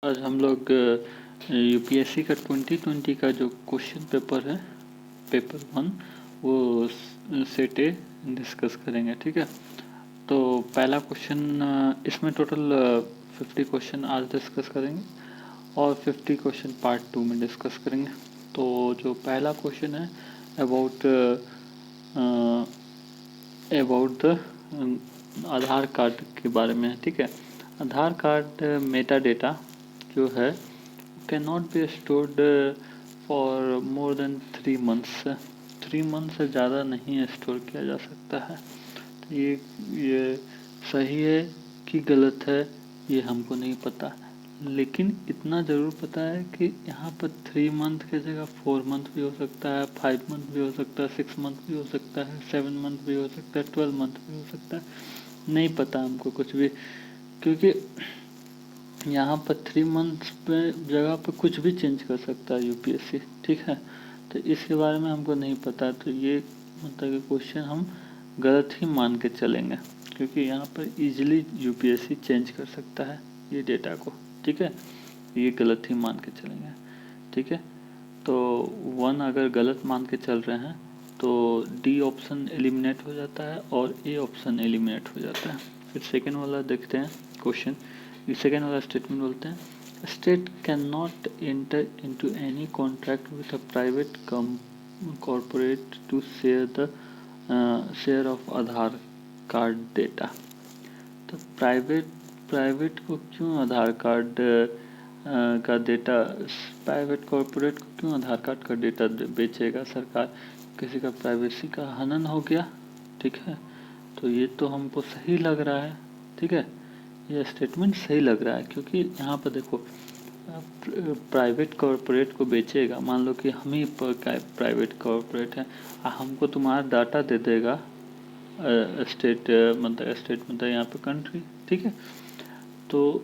आज हम लोग यूपीएससी का 2020 का जो क्वेश्चन पेपर है, पेपर 1, वो सेट ए डिस्कस करेंगे। ठीक है, तो पहला क्वेश्चन, इसमें टोटल 50 क्वेश्चन आज डिस्कस करेंगे और 50 क्वेश्चन पार्ट 2 में डिस्कस करेंगे। तो जो पहला क्वेश्चन है अबाउट द आधार कार्ड के बारे में है। ठीक है, आधार कार्ड मेटा डेटा जो है can not be stored for more than 3 months. 3 month से ज़्यादा नहीं स्टोर किया जा सकता है। तो ये सही है कि गलत है ये हमको नहीं पता, लेकिन इतना ज़रूर पता है कि यहाँ पर 3 मंथ की जगह 4 मंथ भी हो सकता है, 5 मंथ भी हो सकता है, 6 मंथ भी हो सकता है, 7 मंथ भी हो सकता है, 12 मंथ भी हो सकता है। नहीं पता हमको कुछ भी, क्योंकि यहाँ पर 3 मंथ्स पे जगह पे कुछ भी चेंज कर सकता है यूपीएससी। ठीक है, तो इसके बारे में हमको नहीं पता, तो ये मतलब कि क्वेश्चन हम गलत ही मान के चलेंगे, क्योंकि यहाँ पर इजीली यूपीएससी चेंज कर सकता है ये डेटा को। ठीक है, ये गलत ही मान के चलेंगे। ठीक है, तो 1 अगर गलत मान के चल रहे हैं तो डी ऑप्शन एलिमिनेट हो जाता है और ए ऑप्शन एलिमिनेट हो जाता है। फिर सेकेंड वाला देखते हैं क्वेश्चन। सेकेंड वाला स्टेटमेंट बोलते हैं, state can not enter into any contract with a private corporate to share of Aadhaar card data. तो प्राइवेट को क्यों आधार कार्ड का डेटा, प्राइवेट कॉर्पोरेट को क्यों आधार कार्ड का डेटा बेचेगा सरकार? किसी का प्राइवेसी का हनन हो गया। ठीक है, तो ये तो हमको सही लग रहा है। ठीक है, ये स्टेटमेंट सही लग रहा है, क्योंकि यहाँ पर देखो प्राइवेट कॉर्पोरेट को बेचेगा। मान लो कि हम ही प्राइवेट कॉर्पोरेट है, हमको तुम्हारा डाटा दे देगा स्टेट, मतलब यहाँ पे कंट्री। ठीक है, तो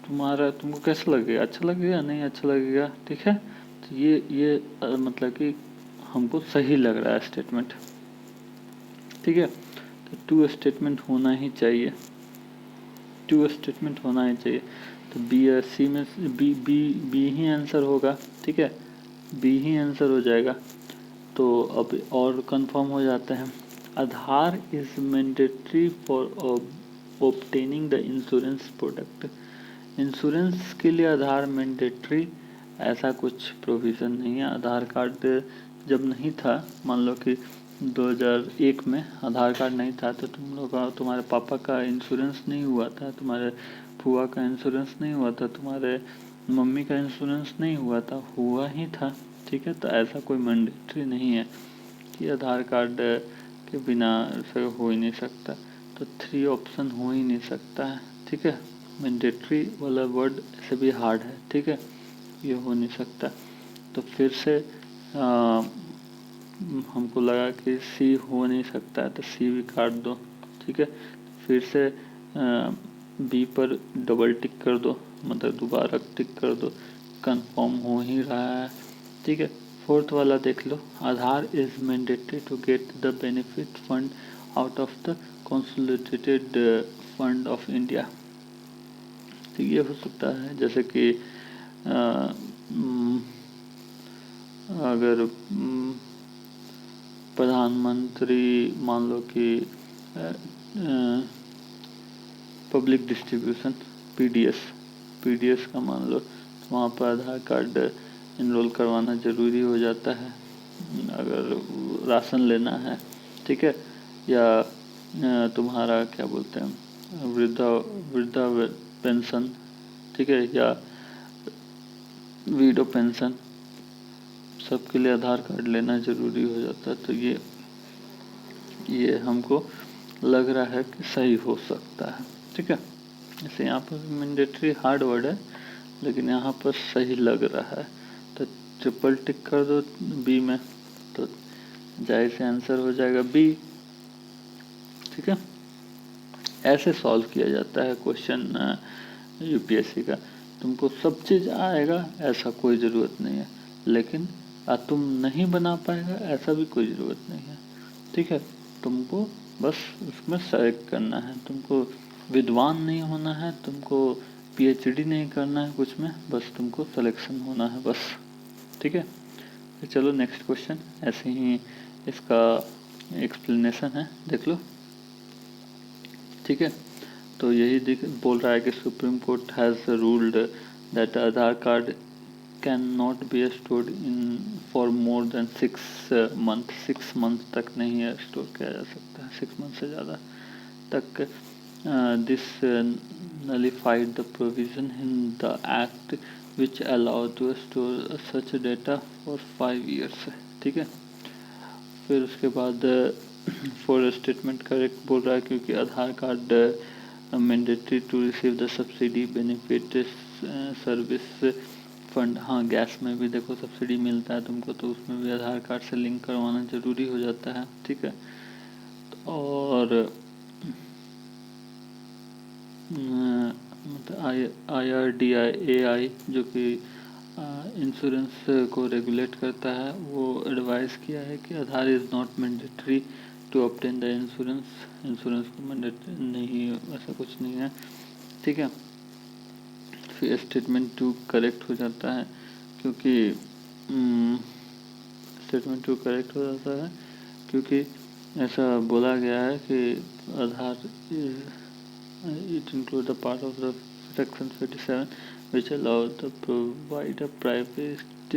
तुमको कैसा लगेगा? अच्छा लगेगा? नहीं अच्छा लगेगा। ठीक है, तो ये मतलब कि हमको सही लग रहा है स्टेटमेंट। ठीक है, तो 2 स्टेटमेंट होना ही चाहिए, 2 स्टेटमेंट होना ही चाहिए। तो बी या सी में बी ही आंसर होगा। ठीक है, बी ही आंसर हो जाएगा। तो अब और कंफर्म हो जाते हैं। Aadhaar is mandatory for obtaining the insurance product. Insurance के लिए आधार मैंडेटरी ऐसा कुछ प्रोविज़न नहीं है। आधार कार्ड जब नहीं था, मान लो कि 2001 में आधार कार्ड नहीं था, तो तुम लोग का, तुम्हारे पापा का इंश्योरेंस नहीं हुआ था, तुम्हारे फुआ का इंश्योरेंस नहीं हुआ था, तुम्हारे मम्मी का इंश्योरेंस नहीं हुआ था, हुआ ही था। ठीक है, तो ऐसा कोई मैंडेटरी नहीं है कि आधार कार्ड के बिना से हो ही नहीं सकता। तो 3 ऑप्शन हो ही नहीं सकता है। ठीक है, मैंडेटरी वाला वर्ड ऐसे भी हार्ड है। ठीक है, ये हो नहीं सकता। तो फिर से हमको लगा कि सी हो नहीं सकता है, तो सी भी काट दो। ठीक है, फिर से बी पर डबल टिक कर दो, मतलब दोबारा टिक कर दो, कंफर्म हो ही रहा है। ठीक है, फोर्थ वाला देख लो, Aadhaar is mandatory to get the benefit fund out of the consolidated fund of India. तो ये हो सकता है जैसे कि अगर प्रधानमंत्री मान लो कि पब्लिक डिस्ट्रीब्यूशन पीडीएस का मान लो, तो वहाँ पर आधार कार्ड इनरोल करवाना ज़रूरी हो जाता है अगर राशन लेना है। ठीक है, या तुम्हारा क्या बोलते हैं वृद्धा पेंशन। ठीक है, या वीडो पेंशन, सबके लिए आधार कार्ड लेना ज़रूरी हो जाता है। तो ये हमको लग रहा है कि सही हो सकता है। ठीक है, जैसे यहाँ पर मैंडेटरी हार्ड वर्ड है, लेकिन यहाँ पर सही लग रहा है, तो ट्रिपल टिक कर दो बी में, तो जाहिर से आंसर हो जाएगा बी। ठीक है, ऐसे सॉल्व किया जाता है क्वेश्चन यूपीएससी का। तुमको सब चीज़ आएगा ऐसा कोई ज़रूरत नहीं है, लेकिन तुम नहीं बना पाएगा ऐसा भी कोई ज़रूरत नहीं है। ठीक है, तुमको बस उसमें सेलेक्ट करना है, तुमको विद्वान नहीं होना है, तुमको PhD नहीं करना है कुछ में, बस तुमको सिलेक्शन होना है बस, ठीक है। तो चलो नेक्स्ट क्वेश्चन, ऐसे ही इसका एक्सप्लेनेशन है, देख लो, ठीक है। तो यही बोल रहा है कि supreme court has ruled that Aadhaar card can not be stored in for more than 6 month, 6 month तक नहीं स्टोर किया जा सकता है, 6 मंथ से ज़्यादा तक। This nullified the provision in the act which allow to store such data for 5 years, ठीक है। फिर उसके बाद फॉर स्टेटमेंट करेक्ट बोल रहा है क्योंकि Aadhaar card mandatory to receive the subsidy benefit service fund. हाँ, गैस में भी देखो सब्सिडी मिलता है तुमको, तो उसमें भी आधार कार्ड से लिंक करवाना ज़रूरी हो जाता है, ठीक है। और IRDAI जो कि इंश्योरेंस को रेगुलेट करता है, वो एडवाइस किया है कि Aadhaar is not mandatory to obtain the insurance को मैंडेटरी नहीं, ऐसा कुछ नहीं है, ठीक है। फिर स्टेटमेंट 2 करेक्ट हो जाता है क्योंकि स्टेटमेंट 2 करेक्ट हो जाता है क्योंकि ऐसा बोला गया है कि आधार it includes the part of the section 57 which allows the provider private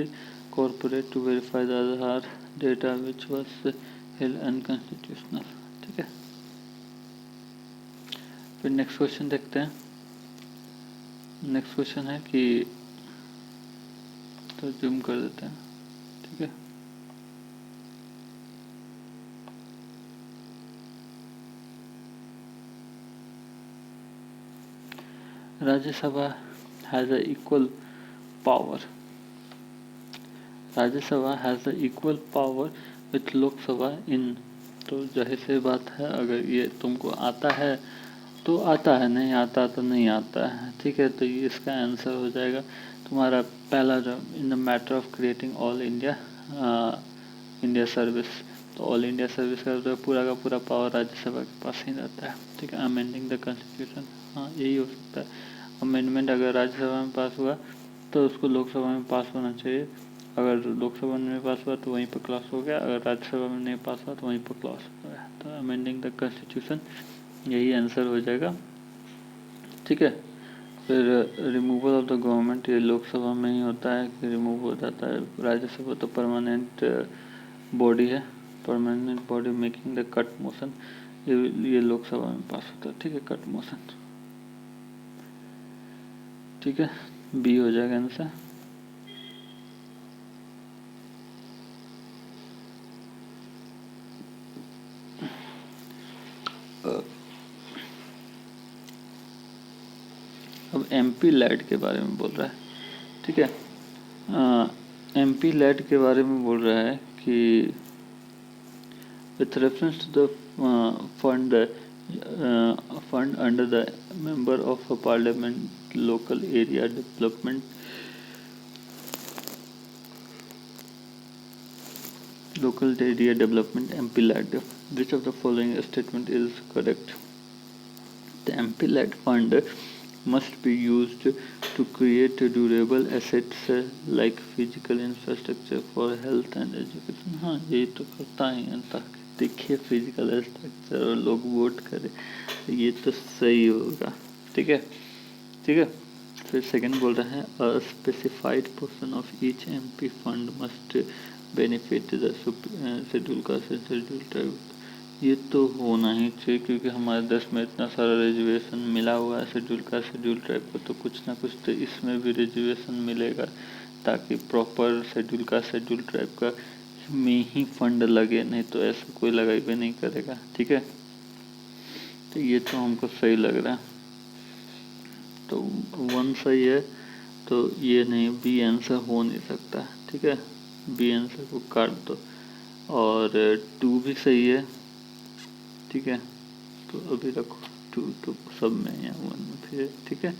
corporate to verify the Aadhaar data which was held unconstitutional, ठीक है। फिर नेक्स्ट क्वेश्चन देखते हैं। नेक्स्ट क्वेश्चन है कि, तो जूम कर देते हैं, ठीक है। Rajya Sabha has a equal power, Rajya Sabha has a equal power with Lok Sabha in, तो जाहिर सी बात है, अगर ये तुमको आता है तो आता है, नहीं आता तो नहीं आता है, ठीक है। तो ये इसका आंसर हो जाएगा तुम्हारा पहला जो, in the matter of creating all India service. तो ऑल इंडिया सर्विस का पूरा पावर राज्यसभा के पास ही रहता है, ठीक है। अमेंडिंग द कॉन्स्टिट्यूशन, हाँ यही हो सकता है। अमेंडमेंट अगर राज्यसभा में पास हुआ तो उसको लोकसभा में पास होना चाहिए, अगर लोकसभा में पास हुआ तो वहीं पर क्लॉज हो गया, अगर राज्यसभा में नहीं पास हुआ तो वहीं पर क्लॉज हो गया। तो अमेंडिंग द कॉन्स्टिट्यूशन यही आंसर हो जाएगा, ठीक है। फिर रिमूवल ऑफ द गवर्नमेंट, ये लोकसभा में ही होता है कि रिमूव हो जाता है, राज्यसभा तो परमानेंट बॉडी है, permanent body making the cut motion, ये लोकसभा में पास होता है, ठीक है, कट मोशन, ठीक है। बी हो जाएगा आंसर। अब MP लैड के बारे में बोल रहा है, ठीक है। MP लैड के बारे में बोल रहा है कि with reference to the fund under the member of a parliament local area development MP led, which of the following statement is correct? The MP led fund must be used to create durable assets like physical infrastructure for health and education। हाँ, यही तो करता है, ताकि देखिए physical structure और लोग vote करें, ये तो सही होगा, ठीक है, ठीक है। फिर सेकंड बोल रहा है a specified portion of each MP fund must benefit the schedule caste and schedule tribe. ये तो होना ही चाहिए क्योंकि हमारे देश में इतना सारा रिजर्वेशन मिला हुआ है शेड्यूल कास्ट शेड्यूल ट्राइब को, तो कुछ ना कुछ तो इसमें भी रिजर्वेशन मिलेगा ताकि proper schedule caste schedule tribe का में ही फंड लगे, नहीं तो ऐसा कोई लगाई भी नहीं करेगा, ठीक है। तो ये तो हमको सही लग रहा है, तो 1 सही है, तो ये नहीं, बी आंसर हो नहीं सकता, ठीक है, बी आंसर को काट दो। और 2 भी सही है, ठीक है, तो अभी रखो 2 तो सब में या 1 में फिर, ठीक है।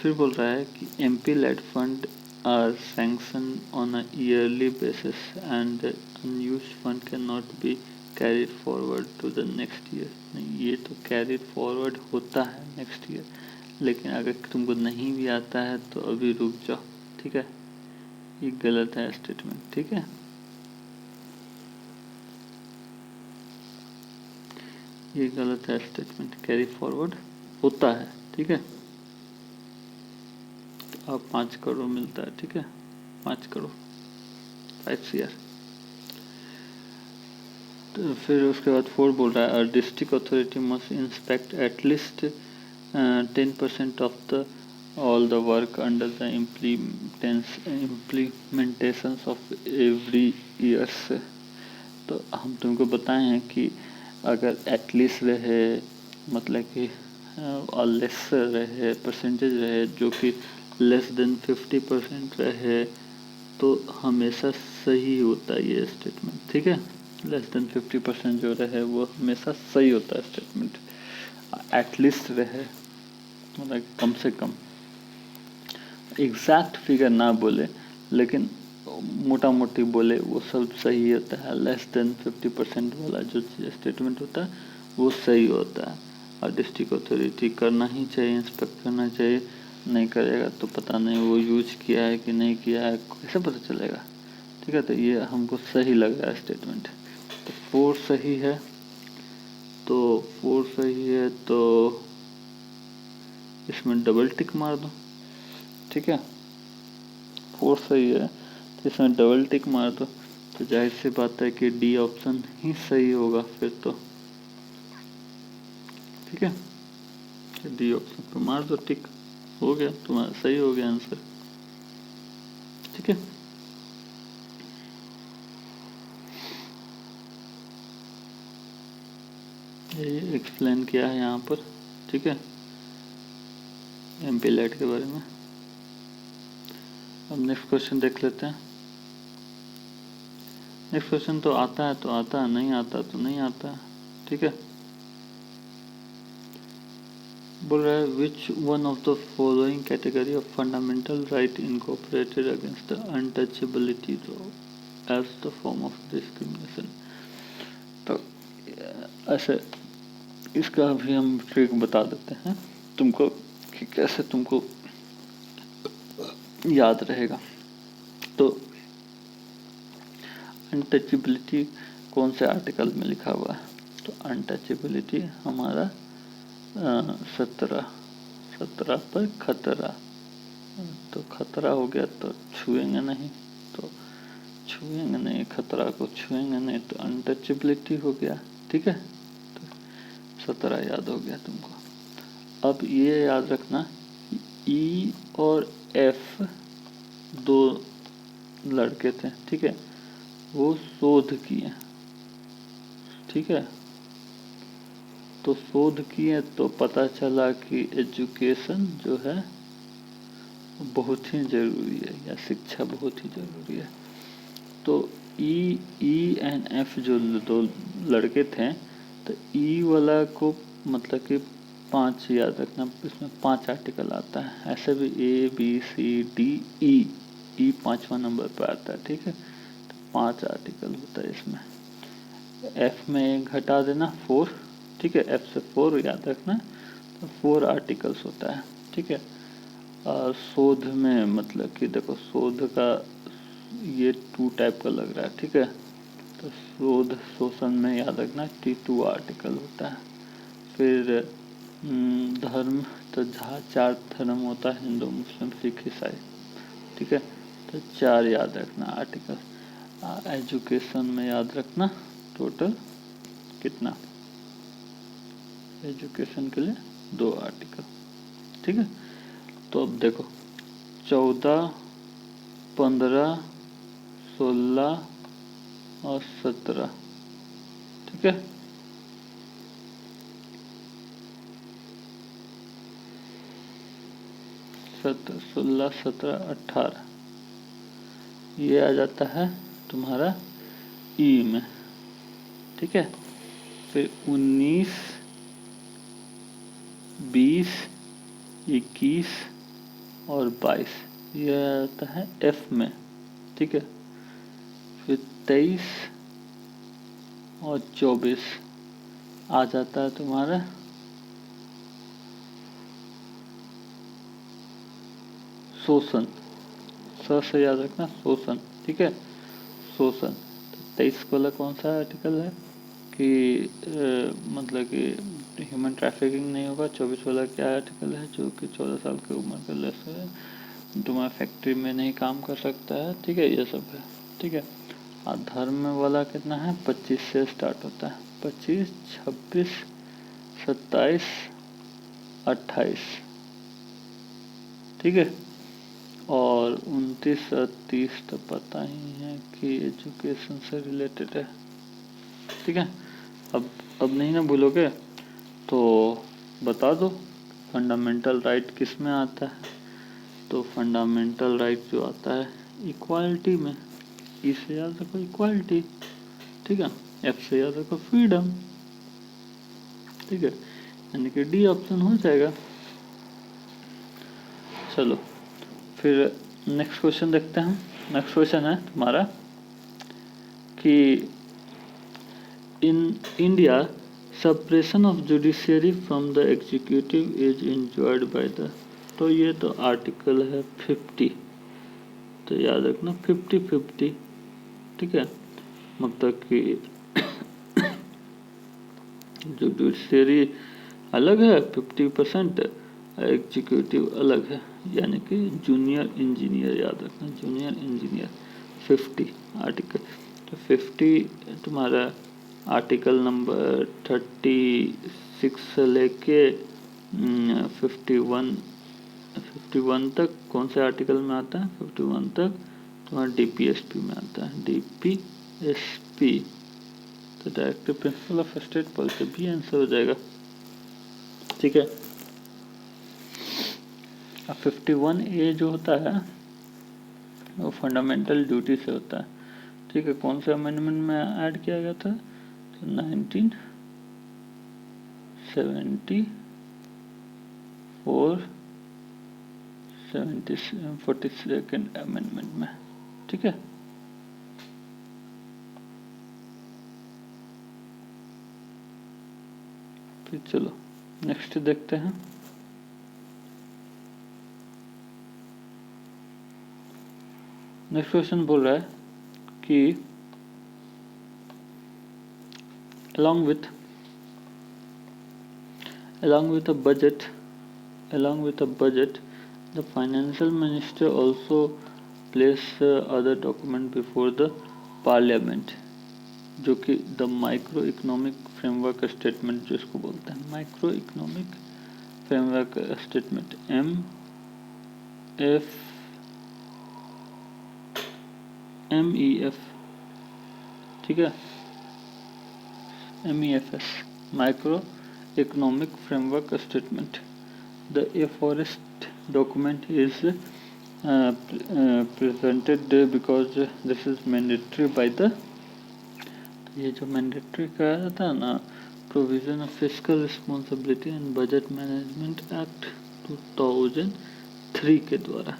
फिर बोल रहा है कि MP led fund are sanction on a yearly basis and unused fund can not be carried forward to the next year. नहीं, ये तो कैरीड फॉरवर्ड होता है नेक्स्ट ईयर, लेकिन अगर तुमको नहीं भी आता है तो अभी रुक जाओ, ठीक है। ये गलत है स्टेटमेंट, ठीक है। ये गलत है स्टेटमेंट, कैरी फॉरवर्ड होता है, ठीक है। तो अब 5 करोड़ मिलता है, ठीक है, 5 करोड़ 5 CR। तो फिर उसके बाद 4 बोल रहा है district authority must inspect at least 10% of the all the work under the implementations of every years। तो हम तुमको बताए हैं कि अगर एटलीस्ट रहे, मतलब कि और लेस रहे, परसेंटेज रहे जो कि लेस देन 50% रहे, तो हमेशा सही होता है ये स्टेटमेंट, ठीक है। लेस देन 50% जो रहे वो हमेशा सही होता है स्टेटमेंट। एटलीस्ट रहे मतलब कम से कम, एग्जैक्ट फिगर ना बोले लेकिन मोटा मोटी बोले, वो सब सही होता है। लेस देन 50% वाला जो स्टेटमेंट होता है वो सही होता है। और डिस्ट्रिक्ट अथॉरिटी करना ही चाहिए, इंस्पेक्ट करना चाहिए। नहीं करेगा तो पता नहीं वो यूज किया है कि नहीं किया है, कैसे पता चलेगा, ठीक है। तो ये हमको सही लग रहा है स्टेटमेंट। तो 4 सही है, तो 4 सही है तो इसमें डबल टिक मार दो, ठीक है। 4 सही है तो इसमें डबल टिक मार दो, तो जाहिर सी बात है कि डी ऑप्शन ही सही होगा फिर तो, ठीक है। डी ऑप्शन पे मार दो टिक, हो गया तुम्हारा, सही हो गया आंसर, ठीक है। ये एक्सप्लेन किया है यहाँ पर, ठीक है, एमपी लैट के बारे में। अब नेक्स्ट क्वेश्चन देख लेते हैं। नेक्स्ट क्वेश्चन तो आता है तो आता है, नहीं आता तो नहीं आता है, ठीक है। बोल रहा है which one of the following category of fundamental right incorporated against the untouchability as the form of discrimination. तो ऐसे इसका भी हम ट्रिक बता देते हैं तुमको कि कैसे तुमको याद रहेगा। तो अनटचेबिलिटी कौन से आर्टिकल में लिखा हुआ है, तो अनटचेबिलिटी हमारा 17 पर खतरा, तो खतरा हो गया तो छुएंगे नहीं, तो छुएंगे नहीं, खतरा को छुएंगे नहीं, तो अनटचेबिलिटी हो गया, ठीक है। तो 17 याद हो गया तुमको। अब ये याद रखना ई और एफ 2 लड़के थे, ठीक है, वो शोध किए, ठीक है। तो शोध किए तो पता चला कि एजुकेशन जो है बहुत ही ज़रूरी है, या शिक्षा बहुत ही ज़रूरी है। तो ई एंड एफ जो 2 लड़के थे, तो ई वाला को मतलब कि 5 याद रखना, इसमें 5 आर्टिकल आता है। ऐसे भी A B C D E 5वां नंबर पर आता है, ठीक है। तो 5 आर्टिकल होता है इसमें। एफ में एक घटा देना 4, ठीक है, एफ से 4 याद रखना, तो 4 आर्टिकल्स होता है, ठीक है। और शोध में मतलब कि देखो शोध का ये 2 टाइप का लग रहा है, ठीक है। तो शोध शोषण में याद रखना T2 आर्टिकल होता है। फिर धर्म, तो जहाँ 4 धर्म होता है, हिंदू मुस्लिम सिख ईसाई, ठीक है। तो 4 याद रखना आर्टिकल। एजुकेशन में याद रखना टोटल कितना, एजुकेशन के लिए 2 आर्टिकल, ठीक है। तो अब देखो 14, 15, 16 और 17, ठीक है। 16, 17, 18 ये आ जाता है तुम्हारा ई में, ठीक है। फिर 19, 20, 21 और 22 ये आता है एफ में, ठीक है। फिर 23 और 24 आ जाता है तुम्हारा शोषण, स से याद रखना शोषण, ठीक है, शोषण। 23 वाला कौन सा आर्टिकल है कि मतलब कि ह्यूमन ट्रैफिकिंग नहीं होगा। 24 वाला क्या आर्टिकल है, जो कि 14 साल की उम्र के लेस है तुम्हारा फैक्ट्री में नहीं काम कर सकता है, ठीक है, ये सब है, ठीक है। और धर्म वाला कितना है, 25 से स्टार्ट होता है, 25, 26, 27, 28, ठीक है। और 29 और 30 तो पता ही है कि एजुकेशन से रिलेटेड है, ठीक है। अब नहीं ना भूलोगे तो बता दो फंडामेंटल राइट किस में आता है। तो फंडामेंटल राइट जो आता है इक्वालिटी में, ई से याद रखो इक्वालिटी, ठीक है, एफ से याद रखो फ्रीडम, ठीक है, यानी कि डी ऑप्शन हो जाएगा। चलो फिर नेक्स्ट क्वेश्चन देखते हैं। नेक्स्ट क्वेश्चन है तुम्हारा कि in India separation of judiciary from the executive is enjoyed by the, तो ये तो आर्टिकल है 50, तो याद रखना 50-50, ठीक है, मतलब कि जुडिशियरी अलग है 50%, एग्जीक्यूटिव अलग है, यानी कि जूनियर इंजीनियर, याद रखना जूनियर इंजीनियर 50 आर्टिकल। तो 50 तुम्हारा आर्टिकल नंबर 36 से लेके 51 तक कौन से आर्टिकल में आता है, 51 तक तुम्हारा डीपीएसपी में आता है, डीपीएसपी, तो directive principle of state policy भी आंसर हो जाएगा, ठीक है। अब 51A जो होता है वो फंडामेंटल ड्यूटी से होता है, ठीक है। कौन से अमेंडमेंट में ऐड किया गया था, तो 1974 42nd अमेंडमेंट में, ठीक है। फिर चलो नेक्स्ट देखते हैं। नेक्स्ट क्वेश्चन बोल रहा है कि along with a budget the financial minister also place other document before the parliament, जो कि the micro economic framework statement जो इसको बोलते हैं, micro economic framework statement MEF, ठीक है, MEFS, micro economic framework statement. The aforesaid document is presented because this is mandatory by the, ये जो मैंडेटरी कहा जाता है ना, provision of fiscal responsibility and budget management act 2003 के द्वारा।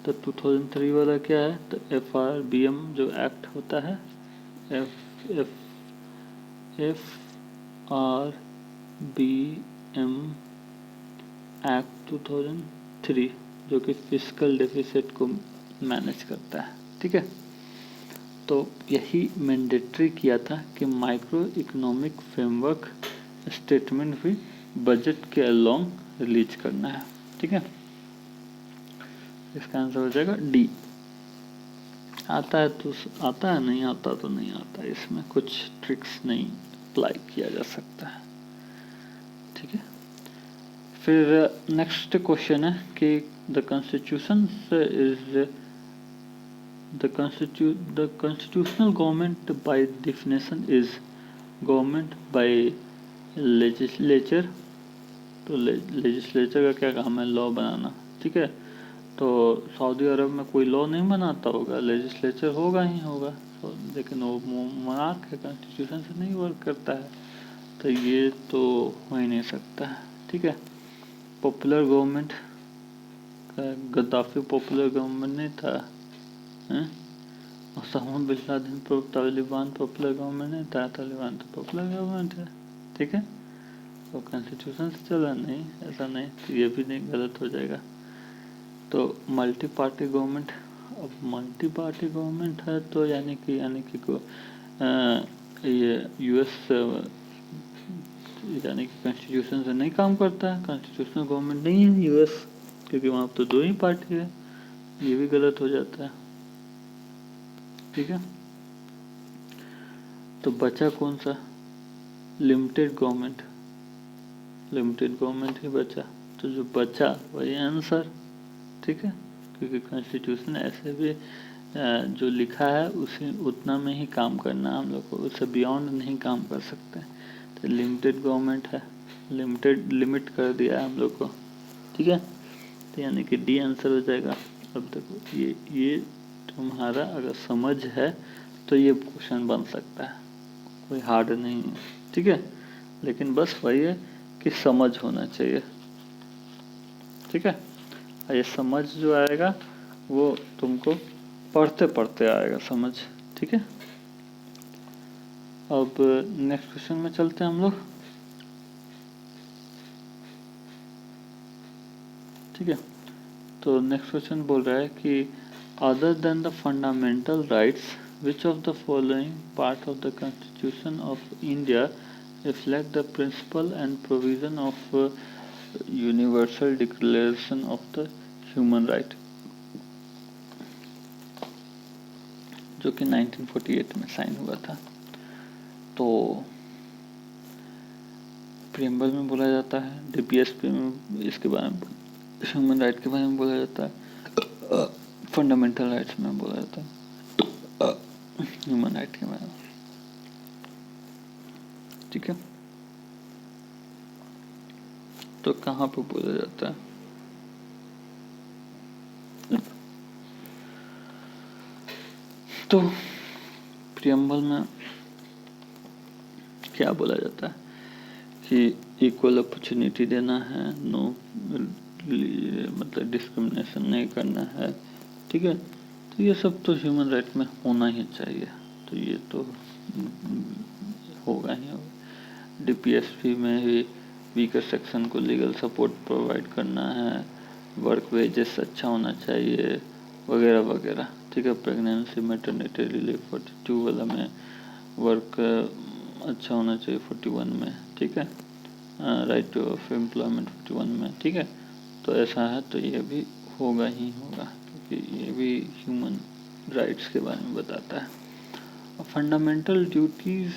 तो 2003 वाला क्या है, तो FRBM जो एक्ट होता है, FRBM एक्ट 2003 जो कि फिस्कल डेफिसिट को मैनेज करता है, ठीक है। तो यही मैंडेटरी किया था कि माइक्रो इकोनॉमिक फ्रेमवर्क स्टेटमेंट भी बजट के अलोंग रिलीज करना है, ठीक है। इसका आंसर हो जाएगा डी। आता है तो आता है, नहीं आता तो नहीं आता, इसमें कुछ ट्रिक्स नहीं अप्लाई किया जा सकता है, ठीक है। फिर नेक्स्ट क्वेश्चन है कि the constitution is the constitutional government by definition is government by legislature। तो लेजिस्लेचर का क्या काम है, लॉ बनाना, ठीक है। तो सऊदी अरब में कोई लॉ नहीं बनाता होगा, लेजिस्लेचर होगा ही होगा, तो लेकिन वो मोनार्क है, कॉन्स्टिट्यूशन से नहीं वर्क करता है, तो ये तो हो ही नहीं सकता है, ठीक है। Popular government, Gaddafi popular government नहीं था, Osama bin Laden Taliban popular government नहीं था, तालिबान तो पॉपुलर गवर्नमेंट है, ठीक है। तो कॉन्स्टिट्यूशन से चला नहीं, ऐसा नहीं, तो ये भी नहीं, गलत हो जाएगा। तो मल्टी पार्टी गवर्नमेंट, अब मल्टी पार्टी गवर्नमेंट है तो यानी कि ये यूएस यानी कि कॉन्स्टिट्यूशन से नहीं काम करता है, कॉन्स्टिट्यूशनल गवर्नमेंट नहीं है यूएस, क्योंकि वहाँ तो दो ही पार्टी है, ये भी गलत हो जाता है। ठीक है, तो बचा कौन सा, लिमिटेड गवर्नमेंट, लिमिटेड गवर्नमेंट ही बचा, तो जो बचा वही आंसर। ठीक है, क्योंकि कॉन्स्टिट्यूशन ऐसे भी जो लिखा है उसी उतना में ही काम करना है हम लोग को, उससे बियॉन्ड नहीं काम कर सकते। तो लिमिटेड गवर्नमेंट है, लिमिटेड लिमिट कर दिया है हम लोग को। ठीक है, तो यानी कि डी आंसर हो जाएगा। अब देखो ये तुम्हारा अगर समझ है तो ये क्वेश्चन बन सकता है, कोई हार्ड नहीं है। ठीक है, लेकिन बस वही है कि समझ होना चाहिए। ठीक है, ये समझ जो आएगा वो तुमको पढ़ते पढ़ते आएगा समझ। ठीक है, अब नेक्स्ट क्वेश्चन में चलते हैं हम लोग। ठीक है, तो नेक्स्ट क्वेश्चन बोल रहा है कि other than the fundamental rights which of the following part of the constitution of India reflect the principle and provision of universal declaration of the human right, जो कि 1948 में साइन हुआ था। तो प्रियम्बल में बोला जाता है, डीपीएसपी में इसके बारे में, ह्यूमन राइट के बारे में बोला जाता है, फंडामेंटल राइट्स में बोला जाता है ह्यूमन राइट के बारे में। ठीक है, तो कहाँ पे बोला जाता है, तो प्रियम्बल में क्या बोला जाता है कि इक्वल अपॉर्चुनिटी देना है, नो मतलब डिस्क्रिमिनेशन नहीं करना है। ठीक है, तो ये सब तो ह्यूमन राइट में होना ही चाहिए, तो ये तो होगा ही होगा। डीपीएसपी में भी वीकर सेक्शन को लीगल सपोर्ट प्रोवाइड करना है, वर्क वेजेस अच्छा होना चाहिए वगैरह वगैरह। ठीक है, प्रेगनेंसी मैटरनिटी रिलीफ 42 वाला में वर्क अच्छा होना चाहिए 41 में। ठीक है, राइट टू ऑफ एम्प्लॉयमेंट 41 में। ठीक है, तो ऐसा है, तो ये भी होगा ही होगा, क्योंकि ये भी ह्यूमन राइट्स के बारे में बताता है। फंडामेंटल ड्यूटीज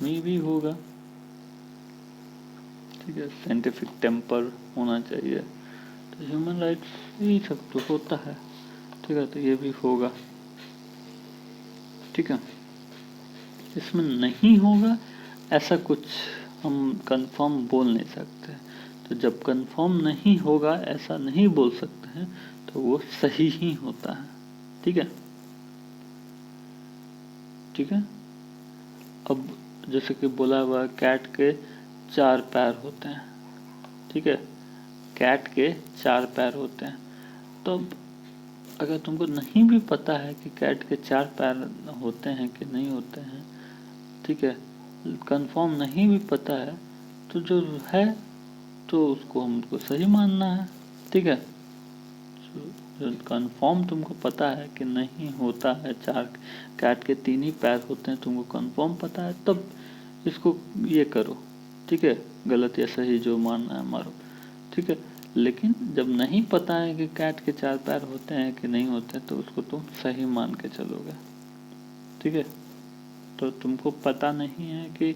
में भी होगा। ठीक है, साइंटिफिक टेम्पर होना चाहिए, तो ह्यूमन राइट्स यही सब तो होता है। ठीक है, तो ये भी होगा। ठीक है, इसमें नहीं होगा ऐसा कुछ हम कंफर्म बोल नहीं सकते, तो जब कंफर्म नहीं होगा ऐसा नहीं बोल सकते हैं तो वो सही ही होता है। ठीक है, ठीक है, अब जैसे कि बोला हुआ कैट के 4 पैर होते हैं। ठीक है, कैट के 4 पैर होते हैं, तो अगर तुमको नहीं भी पता है कि कैट के 4 पैर होते हैं कि नहीं होते हैं, ठीक है, कंफर्म नहीं भी पता है, तो जो है तो उसको हमको सही मानना है। ठीक है, कंफर्म तुमको पता है कि नहीं होता है, 4 कैट के 3 ही पैर होते हैं, तुमको कंफर्म पता है, तब इसको ये करो। ठीक है, गलत या सही जो मानना है मारो। ठीक है, लेकिन जब नहीं पता है कि कैट के 4 पैर होते हैं कि नहीं होते, तो उसको तुम सही मान के चलोगे। ठीक है, तो तुमको पता नहीं है कि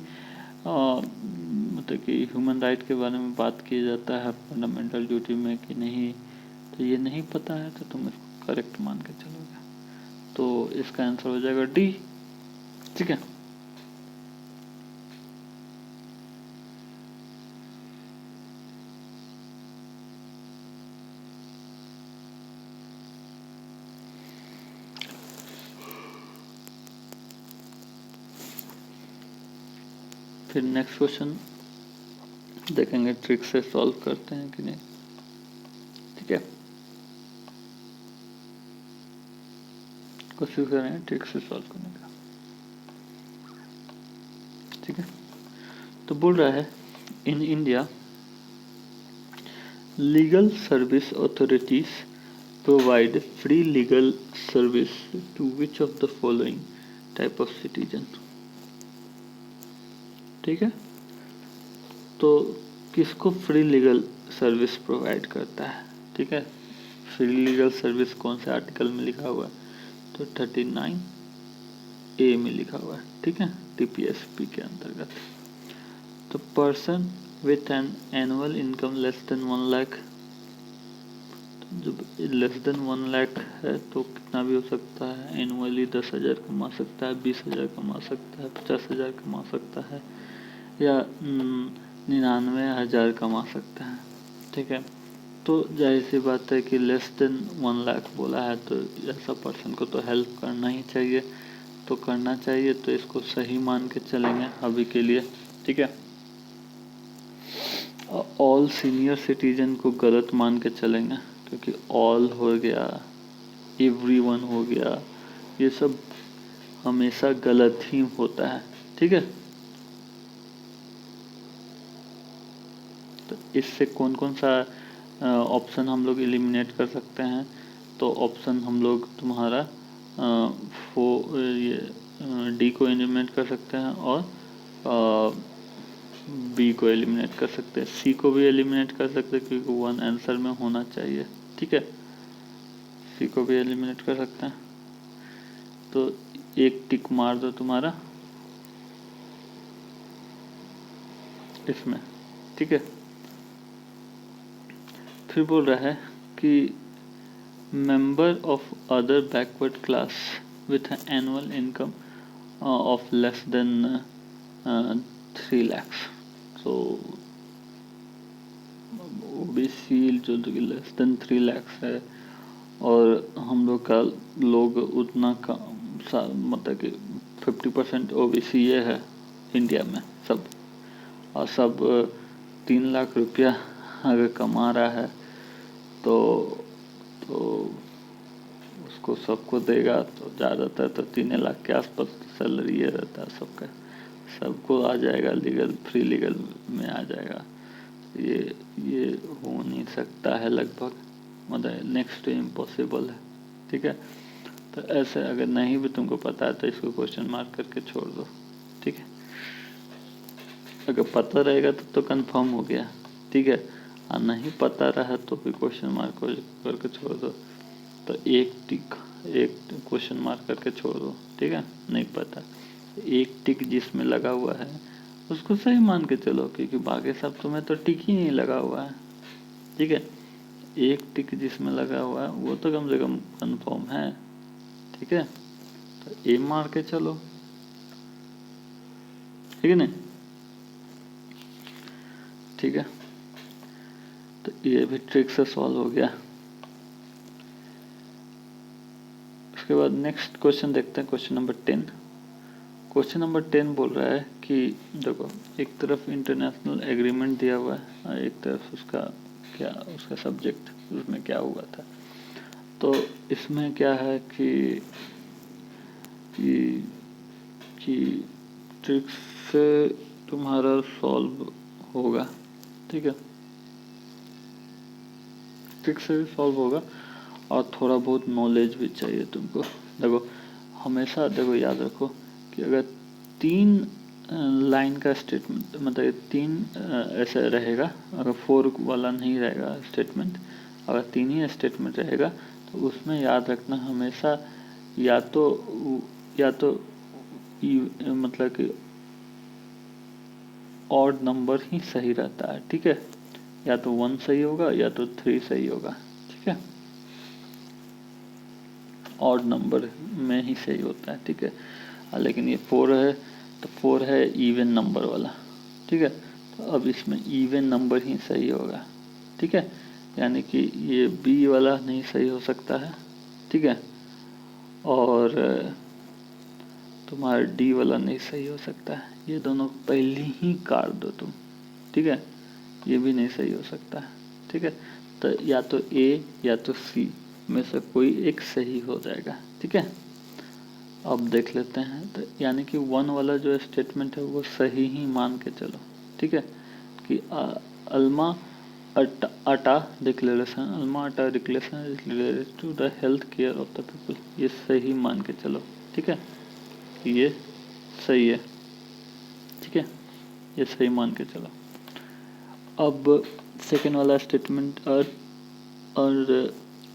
मतलब कि ह्यूमन राइट के बारे में बात किया जाता है फंडामेंटल ड्यूटी में कि नहीं, तो ये नहीं पता है, तो तुम इसको करेक्ट मान के चलोगे, तो इसका आंसर हो जाएगा डी। ठीक है, फिर नेक्स्ट क्वेश्चन देखेंगे, ट्रिक से सॉल्व करते हैं कि नहीं। ठीक है, कोशिश कर रहे हैं ट्रिक से सॉल्व करने का। ठीक है, तो बोल रहा है in India legal service authorities provide free legal service to which of the following type of citizen. ठीक है, तो किसको फ्री लीगल सर्विस प्रोवाइड करता है? ठीक है, फ्री लीगल सर्विस कौन से आर्टिकल में लिखा हुआ है? तो 39A में लिखा हुआ है। ठीक है, टीपीएसपी के अंतर्गत। तो person with an annual income less than 1 lakh, जब लेस देन 1 लाख है तो कितना भी हो सकता है। एनुअली 10,000 कमा सकता है, 20,000 कमा सकता है, 50,000 कमा सकता है, या 99,000 कमा सकता है। ठीक है, तो जाहिर सी बात है कि लेस देन 1 लाख बोला है तो ऐसा पर्सन को तो हेल्प करना ही चाहिए, तो करना चाहिए, तो इसको सही मान के चलेंगे अभी के लिए। ठीक है, ऑल सीनियर सिटीजन को गलत मान के चलेंगे, क्योंकि ऑल हो गया, एवरीवन हो गया, ये सब हमेशा गलत ही होता है। ठीक है, तो इससे कौन कौन सा ऑप्शन हम लोग एलिमिनेट कर सकते हैं? तो ऑप्शन हम लोग तुम्हारा ये डी को एलिमिनेट कर सकते हैं, और बी को एलिमिनेट कर सकते हैं, सी को भी एलिमिनेट कर सकते हैं क्योंकि 1 आंसर में होना चाहिए। ठीक है, सी को भी एलिमिनेट कर सकते हैं, तो एक टिक मार दो तुम्हारा इसमें। ठीक है, फिर बोल रहा है कि member of other backward class with annual income of less than 3 lakhs। तो ओबीसी जो लेस देन 3 lakhs है, और हम लोग का लोग उतना का मतलब कि 50% ओबीसी ये है इंडिया में सब, और सब 3 लाख रुपया अगर कमा रहा है तो उसको सबको देगा, तो ज़्यादातर तो 3 लाख के आसपास सैलरी ये रहता है सबका, सबको आ जाएगा, लीगल फ्री लीगल में आ जाएगा। ये हो नहीं सकता है लगभग, मतलब नेक्स्ट टू इम्पॉसिबल है। ठीक है, तो ऐसे अगर नहीं भी तुमको पता है तो इसको क्वेश्चन मार्क करके छोड़ दो। ठीक है, अगर पता रहेगा तो कंफर्म हो गया। ठीक है, और नहीं पता रहा तो फिर क्वेश्चन मार्क करके छोड़ दो, तो एक क्वेश्चन मार्क करके छोड़ दो। ठीक है, नहीं पता, एक टिक जिसमें लगा हुआ है उसको सही मान के चलो, क्योंकि बाकी सब तुम्हें तो टिक ही नहीं लगा हुआ है। ठीक है, एक टिक जिसमें लगा हुआ है वो तो कम से कम कंफर्म है। ठीक है, तो ए मार के चलो। ठीक है नहीं? ठीक है, तो ये भी ट्रिक से सॉल्व हो गया। उसके बाद नेक्स्ट क्वेश्चन देखते हैं, क्वेश्चन नंबर 10। क्वेश्चन नंबर 10 बोल रहा है कि देखो, एक तरफ इंटरनेशनल एग्रीमेंट दिया हुआ है और एक तरफ उसका सब्जेक्ट उसमें क्या हुआ था। तो इसमें क्या है कि ट्रिक से तुम्हारा सॉल्व होगा। ठीक है, ट्रिक से भी सॉल्व होगा, और थोड़ा बहुत नॉलेज भी चाहिए तुमको। देखो, हमेशा देखो याद रखो कि अगर 3 लाइन का स्टेटमेंट, मतलब 3 ऐसे रहेगा, अगर 4 वाला नहीं रहेगा स्टेटमेंट, अगर 3 ही स्टेटमेंट रहेगा तो उसमें याद रखना हमेशा या तो मतलब कि ऑड नंबर ही सही रहता है। ठीक है, या तो 1 सही होगा या तो 3 सही होगा। ठीक है, ऑड नंबर में ही सही होता है। ठीक है, लेकिन ये 4 है तो 4 है इवन नंबर वाला। ठीक है, तो अब इसमें इवन नंबर ही सही होगा। ठीक है, यानी कि ये बी वाला नहीं सही हो सकता है। ठीक है, और तुम्हारा डी वाला नहीं सही हो सकता है, ये दोनों पहले ही काट दो तुम। ठीक है, ये भी नहीं सही हो सकता है। ठीक है, तो या तो ए या तो सी में से कोई एक सही हो जाएगा। ठीक है, अब देख लेते हैं, तो यानी कि 1 वाला जो स्टेटमेंट है वो सही ही मान के चलो। ठीक है, कि Alma ATA declaration, Alma Ata declaration is related to the health care of the people. ये सही मान के चलो, ठीक है, ये सही है, ठीक है, ये सही मान के चलो। अब सेकेंड वाला स्टेटमेंट और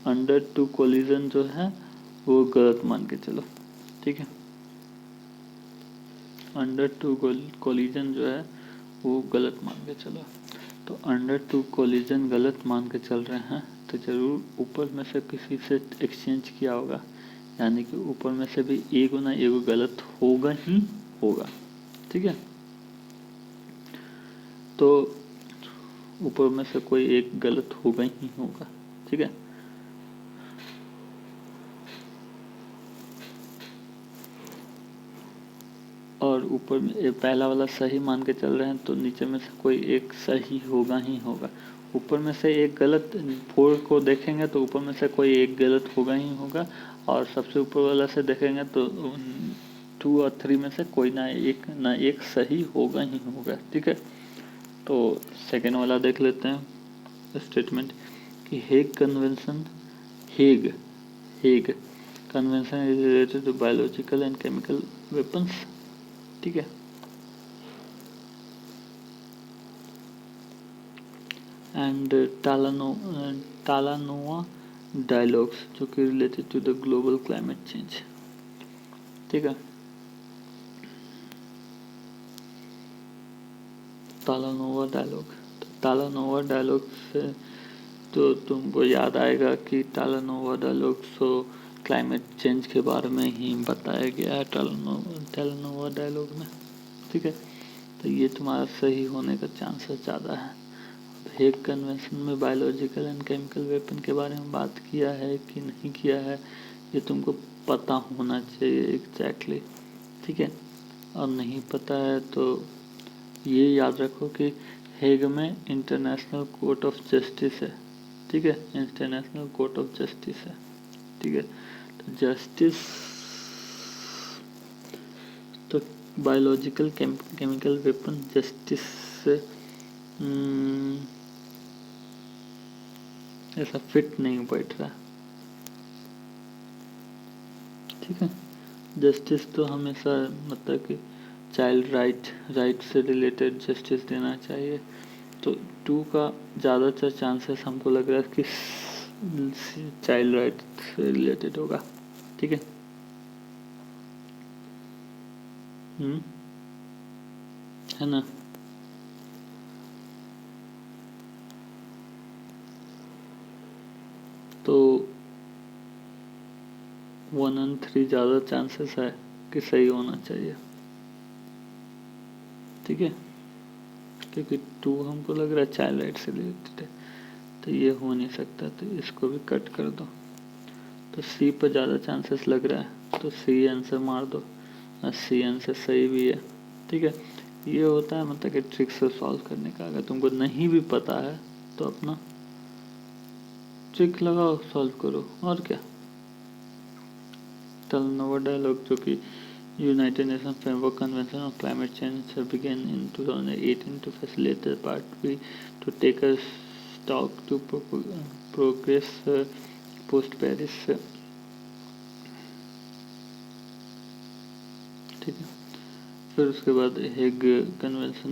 अंडर टू कोलिजन जो है वो गलत मान के चलो, ठीक है, अंडर टू कोलिजन जो है वो गलत मान के चलो। तो अंडर टू कोलिजन गलत मान के चल रहे हैं तो ज़रूर ऊपर में से किसी से एक्सचेंज किया होगा, यानी कि ऊपर में से भी एगो ना एगो गलत होगा ही होगा, ठीक है। तो ऊपर में से कोई एक गलत होगा ही होगा, ठीक है। और ऊपर में पहला वाला सही मान के चल रहे हैं तो नीचे में से कोई एक सही होगा ही होगा। ऊपर में से एक गलत, 4 को देखेंगे तो ऊपर में से कोई एक गलत होगा ही होगा, और सबसे ऊपर वाला से देखेंगे तो 2 और 3 में से कोई ना एक सही होगा ही होगा, ठीक है। तो सेकेंड वाला देख लेते हैं स्टेटमेंट कि Hague convention is related to biological and chemical weapons, ठीक है। एंड टालानोवा डायलॉग्स जो कि related to the global climate change, ठीक है। टालानोवा डायलॉग से तो तुमको याद आएगा कि टालानोवा डायलॉग तो क्लाइमेट चेंज के बारे में ही बताया गया है टालानोवा डायलॉग में, ठीक है। तो ये तुम्हारा सही होने का चांसेस ज़्यादा है। हेग कन्वेंशन में बायोलॉजिकल एंड केमिकल वेपन के बारे में बात किया है कि नहीं किया है ये तुमको पता होना चाहिए एग्जैक्टली, ठीक है। और नहीं पता है तो ये याद रखो कि हेग में इंटरनेशनल कोर्ट ऑफ जस्टिस है, ठीक है, इंटरनेशनल कोर्ट ऑफ जस्टिस है, ठीक है। तो जस्टिस तो बायोलॉजिकल केमिकल वेपन जस्टिस से ऐसा फिट नहीं बैठ रहा, ठीक है। जस्टिस तो हमेशा मतलब कि चाइल्ड राइट से रिलेटेड जस्टिस देना चाहिए। तो 2 का ज़्यादातर चांसेस हमको लग रहा है कि चाइल्ड राइट से रिलेटेड होगा, ठीक है। है ना। तो 1 और 3 ज़्यादा चांसेस है कि सही होना चाहिए, ठीक है, क्योंकि 2 हमको लग रहा है चाइल्ड राइट से रिलेटेड है, तो ये हो नहीं सकता, तो इसको भी कट कर दो। तो सी पर ज़्यादा चांसेस लग रहा है तो सी आंसर मार दो, और सी आंसर सही भी है, ठीक है। ये होता है मतलब कि ट्रिक से सॉल्व करने का। अगर तुमको नहीं भी पता है तो अपना ट्रिक लगाओ, सॉल्व करो, और क्या। टालानोवा डायलॉग जो कि United nation framework convention on climate change began in 2018 to facilitate part B to take a stock to progress post Paris, ठीक है। फिर उसके बाद Hague convention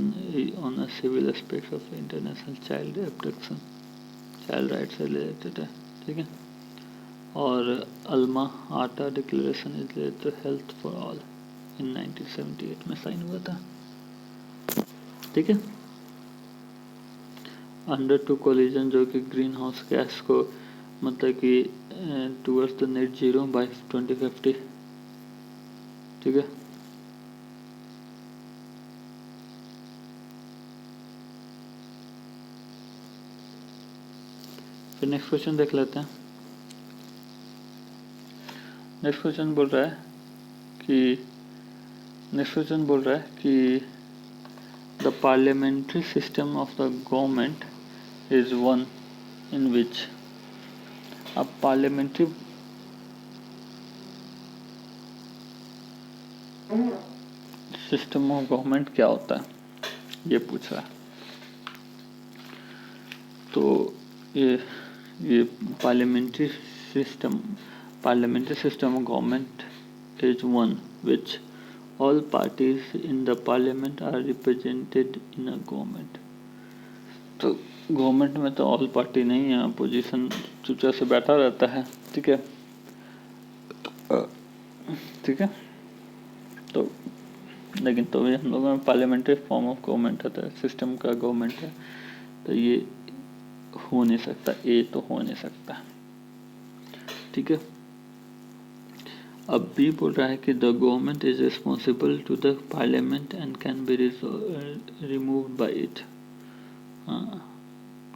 on civil aspects of international child abduction, child right से related है, ठीक है। और Alma Ata declaration is related to health for all in 1978 में साइन हुआ था, ठीक है। अंडर टू कोलिजन जो कि ग्रीन हाउस गैस को मतलब कि towards the net zero by 2050, ठीक है। फिर नेक्स्ट क्वेश्चन देख लेते हैं। नेक्स्ट क्वेश्चन बोल रहा है कि the parliamentary system of the government is one in which. अब पार्लियामेंट्री सिस्टम ऑफ गवर्नमेंट क्या होता है ये पूछ रहा है। तो ये parliamentary system of government is one which all parties in the parliament are represented in a government. तो गवर्नमेंट में तो ऑल पार्टी नहीं है, अपोजिशन चुपचाप से बैठा रहता है, ठीक है, ठीक है। तो लेकिन तो भी हम लोगों में पार्लियामेंट्री फॉर्म ऑफ गवर्नमेंट होता है, सिस्टम का गवर्नमेंट है, तो ये हो नहीं सकता, ये तो हो नहीं सकता, ठीक है। अब भी बोल रहा है कि the government is responsible to the parliament and can be removed by it. हाँ,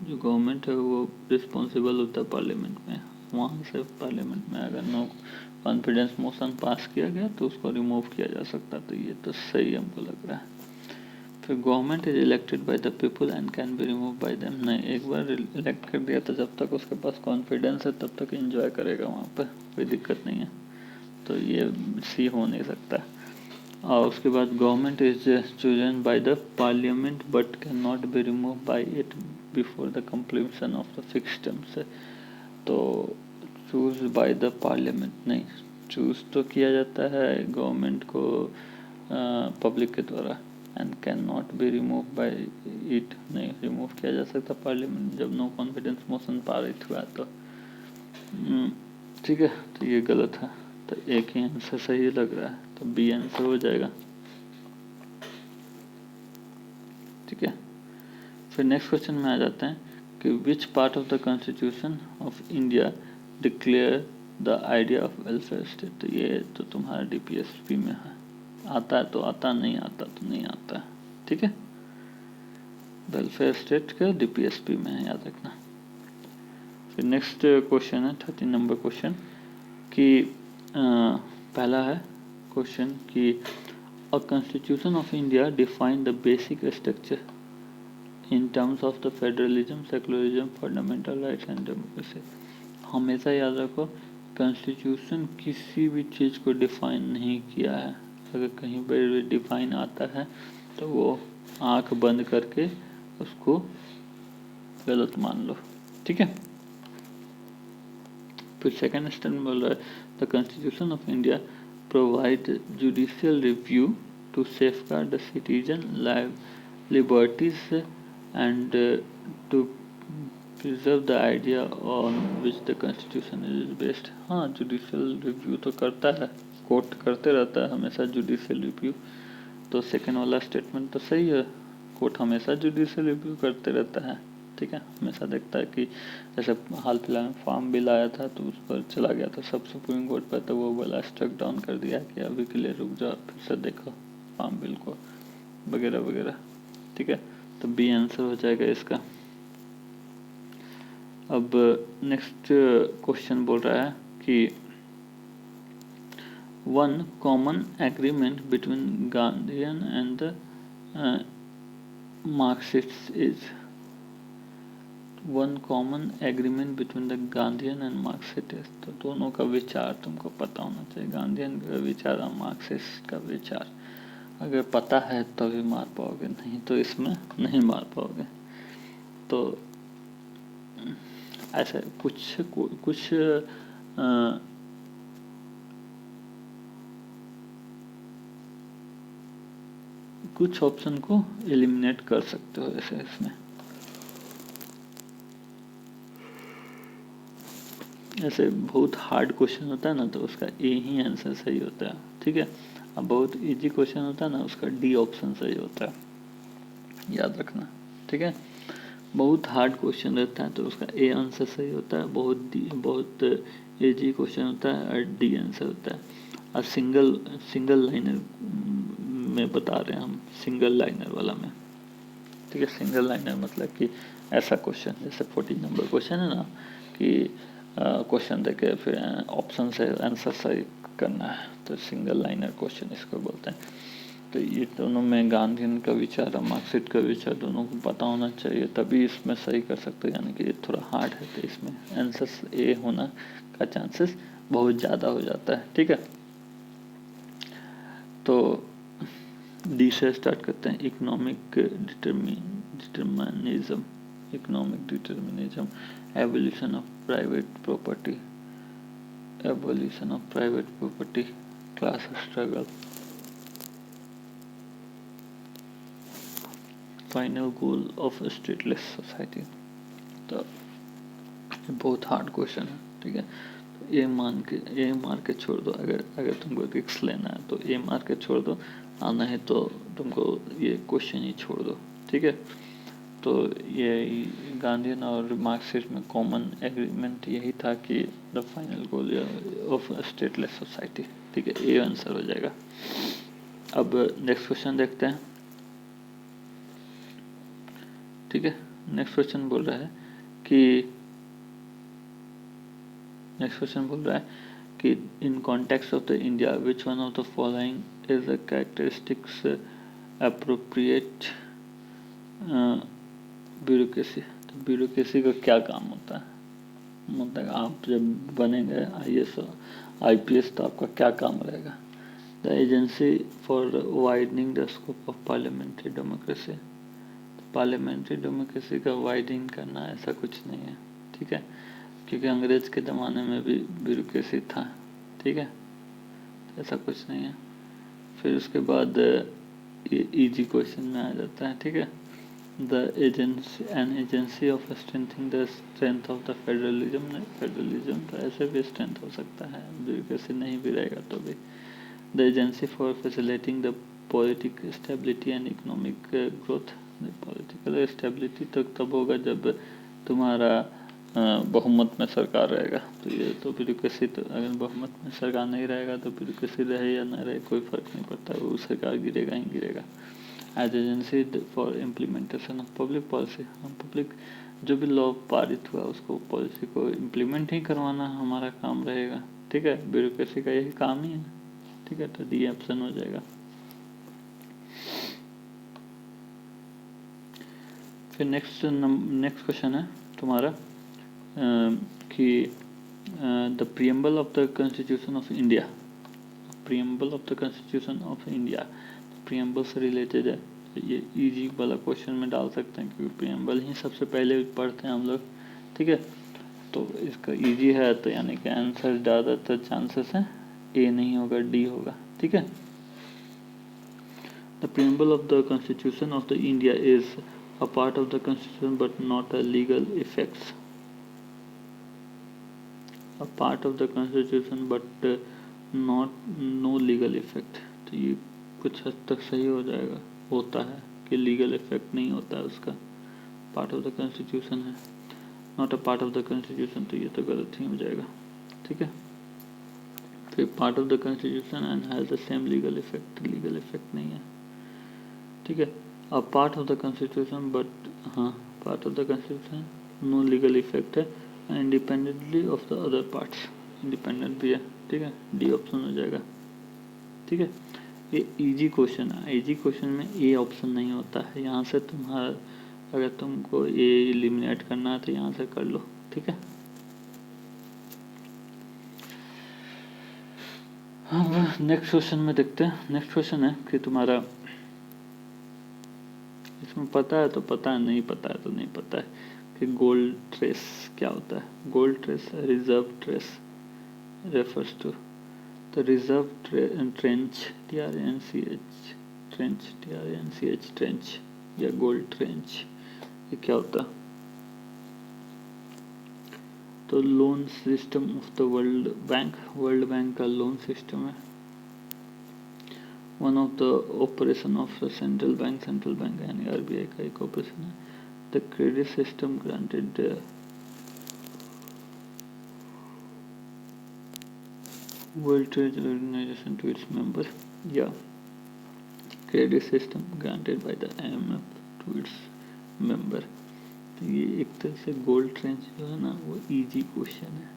जो गवर्नमेंट है वो रिस्पॉन्सिबल होता है पार्लियामेंट में, वहाँ से पार्लियामेंट में अगर नो कॉन्फिडेंस मोशन पास किया गया तो उसको रिमूव किया जा सकता, तो ये तो सही हमको लग रहा है। फिर government is elected by the people and can be remove by them. नहीं, एक बार इलेक्ट कर दिया तो जब तक उसके पास कॉन्फिडेंस है तब तक एंजॉय करेगा, वहाँ पर कोई दिक्कत नहीं है, तो ये सी हो नहीं सकता। और उसके बाद government is chosen by the parliament but can not be remove by it before the completion of the fixed terms. तो चूज बाय द पार्लियामेंट नहीं, चूज तो किया जाता है गवर्नमेंट को पब्लिक के द्वारा, and can not be remove by it, नहीं रिमूव किया जा सकता पार्लियामेंट जब नो कॉन्फिडेंस मोशन पारित हुआ तो, ठीक है, तो ये गलत है, तो एक ही आंसर सही लग रहा है, तो बी आंसर हो जाएगा, ठीक है। फिर नेक्स्ट क्वेश्चन में आ जाते हैं कि which part of the constitution of India declare the idea of welfare state. तो ये तो तुम्हारा डीपीएसपी में है, आता है तो आता, नहीं आता तो नहीं आता है, ठीक है। वेलफेयर स्टेट का डीपीएसपी में है, याद रखना। फिर नेक्स्ट क्वेश्चन है 13 नंबर क्वेश्चन कि पहला है क्वेश्चन कि a constitution of India define the basic structure in terms of the federalism, secularism, fundamental rights and democracy. हमेशा याद रखो, कॉन्स्टिट्यूशन किसी भी चीज़ को डिफाइन नहीं किया है, अगर कहीं पर भी डिफाइन आता है तो वो आंख बंद करके उसको गलत मान लो, ठीक है। फिर सेकेंड स्टेटमेंट बोल रहा है the constitution of India provide judicial review to safeguard the citizen liberties and to preserve the idea on which the constitution is based. हाँ, जुडिशियल रिव्यू तो करता है, कोर्ट करते रहता है हमेशा जुडिशियल रिव्यू, तो सेकेंड वाला स्टेटमेंट तो सही है, कोर्ट हमेशा जुडिशियल रिव्यू करते रहता है, ठीक है। हमेशा देखता है कि जैसे हाल फिलहाल में फार्म बिल आया था तो उस पर चला गया था सब सुप्रीम कोर्ट पर, तो वो वाला स्ट्रक डाउन कर दिया कि अभी के लिए रुक जाओ, फिर से देखो फार्म बिल को, वगैरह वगैरह, ठीक है। तो बी आंसर हो जाएगा इसका। अब नेक्स्ट क्वेश्चन बोल रहा है कि one common agreement between Gandhian and the Marxist is. One common agreement between the Gandhian and Marxist, तो दोनों का विचार तुमको पता होना चाहिए, गांधीयन का विचार और मार्क्सिस्ट का विचार, अगर पता है तो भी मार पाओगे, नहीं तो इसमें नहीं मार पाओगे। तो ऐसे कुछ ऑप्शन को एलिमिनेट कर सकते हो ऐसे इसमें, ऐसे बहुत हार्ड क्वेश्चन होता है ना तो उसका ए ही आंसर सही होता है, ठीक है। अब बहुत इजी क्वेश्चन होता है ना उसका डी ऑप्शन सही होता है, याद रखना, ठीक है। बहुत हार्ड क्वेश्चन रहता है तो उसका ए आंसर सही होता है, बहुत इजी क्वेश्चन होता है और डी आंसर होता है। और सिंगल लाइनर में बता रहे हैं हम, सिंगल लाइनर वाला में, ठीक है। सिंगल लाइनर मतलब कि ऐसा क्वेश्चन जैसे 14 नंबर क्वेश्चन है ना कि क्वेश्चन देके फिर ऑप्शन से आंसर सही करना है, तो सिंगल लाइनर क्वेश्चन इसको बोलते हैं। तो ये दोनों में गांधीयन का विचार और मार्क्सिस्ट का विचार दोनों को पता होना चाहिए, तभी इसमें सही कर सकते हो, यानी कि ये थोड़ा हार्ड है तो इसमें आंसर ए होना का चांसेस बहुत ज़्यादा हो जाता है, ठीक है। तो डी से स्टार्ट करते हैं, economic determinism. Economic determinism, evolution of private property, class struggle, final goal of stateless society. तो बहुत हार्ड क्वेश्चन है, ठीक है। तो ए मार के छोड़ दो, अगर तुमको रिक्स लेना है तो ए मार के छोड़ दो, आना है तो तुमको ये क्वेश्चन ही छोड़ दो, ठीक है। तो ये गांधीयन और मार्क्सिस्ट में कॉमन एग्रीमेंट यही था कि the final goal of stateless society, ठीक है। ए आंसर हो जाएगा। अब नेक्स्ट क्वेश्चन देखते हैं, ठीक है। नेक्स्ट क्वेश्चन बोल रहा है कि in context of the India which one of the following is the characteristics appropriate bureaucracy. तो ब्यूरोक्रेसी का क्या काम होता है, मतलब आप जब बनेंगे IAS IPS तो आपका क्या काम रहेगा। The agency for widening the scope of parliamentary democracy. Parliamentary democracy का वाइडनिंग करना ऐसा कुछ नहीं है, ठीक है, क्योंकि अंग्रेज के ज़माने में भी ब्यूरोक्रेसी था, ठीक है। तो ऐसा कुछ नहीं है। फिर उसके बाद ये इजी क्वेश्चन में आ जाता है, ठीक है। An agency of strengthening the strength of the federalism तो ऐसे भी स्ट्रेंथ हो सकता है, ब्यूरोक्रेसी नहीं भी रहेगा तो भी। The agency for facilitating the political stability and economic growth. Political stability तब होगा जब तुम्हारा बहुमत में सरकार रहेगा। तो ये तो ब्यूरोक्रेसी, तो अगर बहुमत में सरकार नहीं रहेगा तो ब्यूरोक्रेसी रहे या ना रहे कोई फर्क नहीं पड़ता, वो सरकार गिरेगा ही गिरेगा। As agency for implementation of public policy, हम पब्लिक जो भी लॉ पारित हुआ उसको पॉलिसी को इम्प्लीमेंट ही करवाना हमारा काम रहेगा, ठीक है। ब्यूरोक्रेसी का यही काम ही है, ठीक है। तो डी ऑप्शन हो जाएगा। फिर नेक्स्ट क्वेश्चन है तुम्हारा कि the preamble of the constitution of India. Preamble से रिलेटेड है, ये इजी वाला क्वेश्चन में डाल सकते हैं क्योंकि प्रीएम्बल ही सबसे पहले पढ़ते हैं हम लोग, ठीक है। तो इसका इजी है तो यानी कि आंसर ज़्यादातर चांसेस है ए नहीं होगा, डी होगा, ठीक है। The preamble of the constitution of the India is a part of the constitution but not a legal effects. A part of the constitution but not no legal effect। तो ये कुछ हद तक सही हो जाएगा, होता है कि लीगल इफेक्ट नहीं होता है उसका, पार्ट ऑफ द कॉन्स्टिट्यूशन है, not a part of the constitution, तो ये तो गलत ही हो जाएगा, ठीक है। फिर part of the constitution and has the same legal effect नहीं है, ठीक है। A part of the constitution but part of the constitution no legal effect है, independently of the other parts, independent भी है, ठीक है। डी ऑप्शन हो जाएगा, ठीक है। ये इजी क्वेश्चन है, इजी क्वेश्चन में ए ऑप्शन नहीं होता है। यहाँ से तुम्हारा अगर तुमको ए एलिमिनेट करना है तो यहाँ से कर लो, ठीक है। हाँ, नेक्स्ट क्वेश्चन में देखते हैं। नेक्स्ट क्वेश्चन है कि तुम्हारा इसमें पता है तो पता है, नहीं पता है तो नहीं पता है कि गोल्ड ट्रेस क्या होता है। Gold trace reserve trace refers to the reserve tranche tranche या गोल्ड ट्रेंच, ये क्या होता है। तो loan system of the World Bank का लोन सिस्टम है। One of the operation of central bank यानी RBI का एक ऑपरेशन है। The credit system granted World Trade Organization to its member, या credit system granted by the IMF to its member. तो ये एक तरह से गोल्ड ट्रेंच जो है ना वो इजी क्वेश्चन है,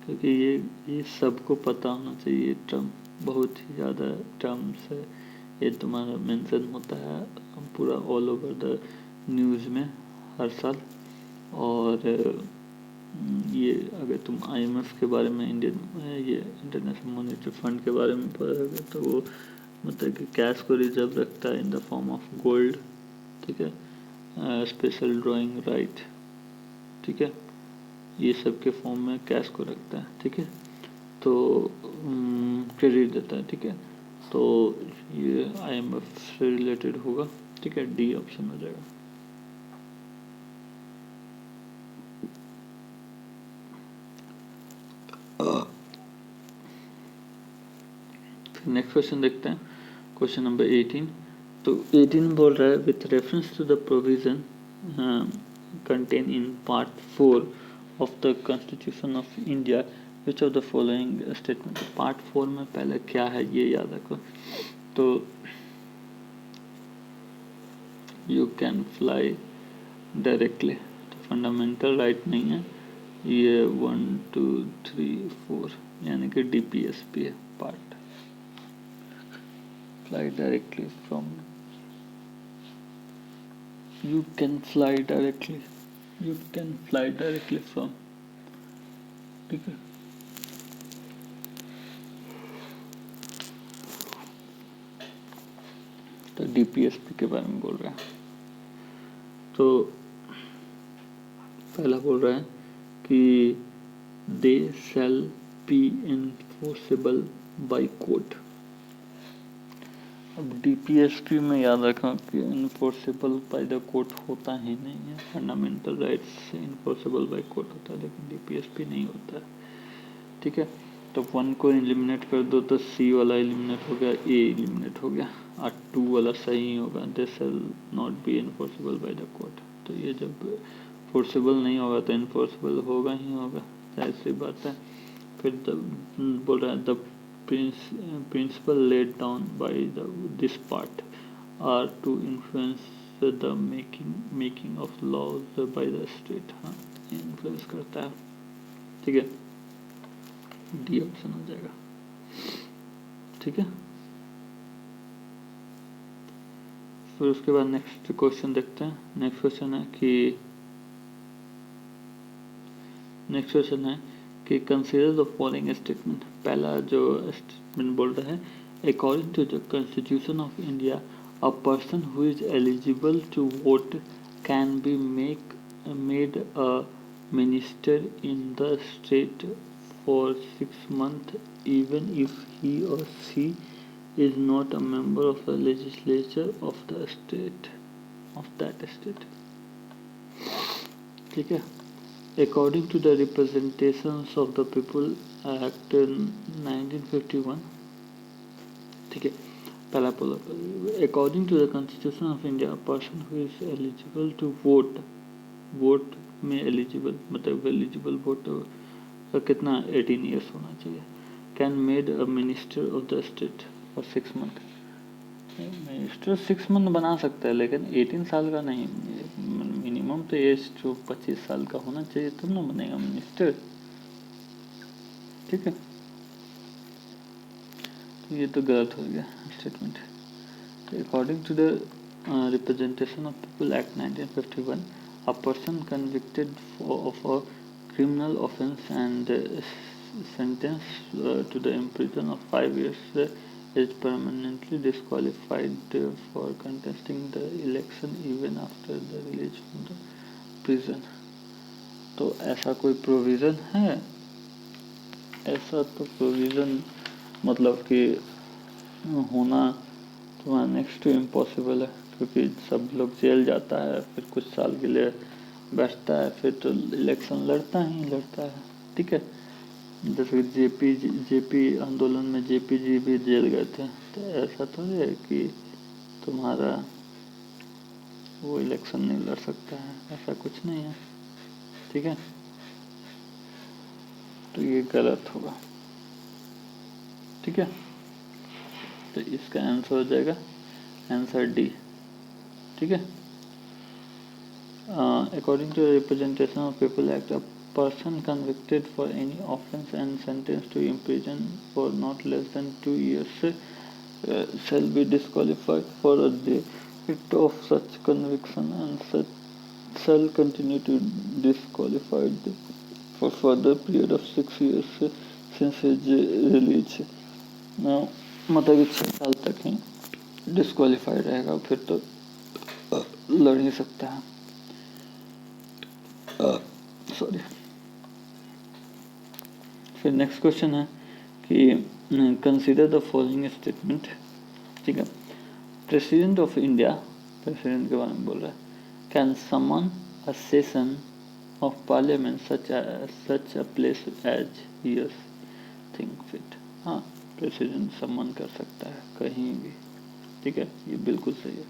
क्योंकि ये सबको पता होना चाहिए। टर्म बहुत ही ज़्यादा टर्म्स है, ये तुम्हारा मेंशन होता है पूरा ऑल ओवर द न्यूज़ में हर साल। और ये अगर तुम IMF के बारे में ये इंटरनेशनल मॉनेटरी फंड के बारे में पढ़ोगे तो वो मतलब कि कैश को रिजर्व रखता है in the form of gold, ठीक है। स्पेशल ड्राइंग राइट, ठीक है, ये सब के फॉर्म में कैश को रखता है, ठीक है, तो क्रेडिट देता है, ठीक है, तो ये IMF से रिलेटेड होगा, ठीक है, डी ऑप्शन हो जाएगा। फिर नेक्स्ट क्वेश्चन देखते हैं, क्वेश्चन नंबर 18। तो 18 बोल रहा है with reference to the provision contain in part 4 of the constitution of India which of the following statement. Part 4 में पहले क्या है ये याद रखो। तो यू कैन फ्लाई डायरेक्टली, तो फंडामेंटल राइट नहीं है ये, 1 2 3 4 यानी कि DPSP है part, fly directly from, you can fly directly from, ठीक है। तो DPSP के बारे में बोल रहा है। तो पहला बोल रहा है कि they shall be enforceable by court. अब DPSP में याद रखना कि इन्फोर्सेबल बाय द कोर्ट होता ही नहीं है, फंडामेंटल राइट्स से इन्फोर्सेबल बाय कोर्ट होता है, लेकिन DPSP नहीं होता है, ठीक है। तो 1 को एलिमिनेट कर दो तो C वाला एलिमिनेट हो गया, A एलिमिनेट हो गया, और 2 वाला सही होगा, they shall not be enforceable by the court. तो ये जब फोर्सेबल नहीं होगा तो इन्फोर्सेबल होगा ही होगा, ऐसी बात है। फिर बोल रहा है the principle laid down by this part are to influence the making of laws by the state। हाँ, इन्फ्लुएंस करता है, ठीक है, डी ऑप्शन हो जाएगा, ठीक है। फिर उसके बाद नेक्स्ट क्वेश्चन देखते हैं। नेक्स्ट क्वेश्चन है कि कंसीडर द फॉलोइंग स्टेटमेंट। पहला जो स्टेटमेंट बोल रहा है, according to the constitution of India a person who is eligible to vote can be made a minister in the state for 6 months even if he or she is not a member of the legislature of the state of that state, ठीक है। According to the Representations of the People Act 1951, ठीक है, पहला बोला, according to the constitution of India person who is eligible to vote में eligible मतलब eligible vote का कितना 18 ईयर्स होना चाहिए, can made a minister of the state for 6 months। Minister 6 months बना सकता है, लेकिन 18 साल का नहीं, मिनिमम तो एज जो 25 साल का होना चाहिए तब ना बनेगा मिनिस्टर, ठीक है। तो ये तो गलत हो गया statement. According to the representation of people act 1951, a person convicted of a criminal offense and sentenced to the imprison of 5 years is permanently disqualified for contesting the election even after the release from the prison। तो ऐसा कोई provision है? ऐसा तो provision मतलब कि होना तो नेक्स्ट टू इम्पॉसिबल है, क्योंकि सब लोग जेल जाता है, फिर कुछ साल के लिए बैठता है, फिर तो इलेक्शन लड़ता है, ठीक है। जैसे जेपी आंदोलन में जेपी जी भी जेल गए थे, तो ऐसा तो है कि तुम्हारा वो इलेक्शन नहीं लड़ सकता है, ऐसा कुछ नहीं है, ठीक है। तो ये गलत होगा, ठीक है। तो इसका आंसर हो जाएगा आंसर डी, ठीक है। According to the Representation of People Act, a person convicted for any offence and sentenced to imprison for not less than 2 years shall be disqualified for a date of such conviction and shall continue to disqualified for further period of 6 years since his release। मतलब 6 साल तक ही disqualified रहेगा, फिर तो लड़ ही सकता है। Sorry. फिर नेक्स्ट क्वेश्चन है कि कंसीडर द फॉलोइंग स्टेटमेंट। ठीक है, प्रेसिडेंट ऑफ इंडिया, प्रेसिडेंट के बारे में बोल रहा है, can summon a session of parliament such a place as he's think fit. हाँ, प्रेसिडेंट समन कर सकता है कहीं भी। ठीक है, ये बिल्कुल सही है,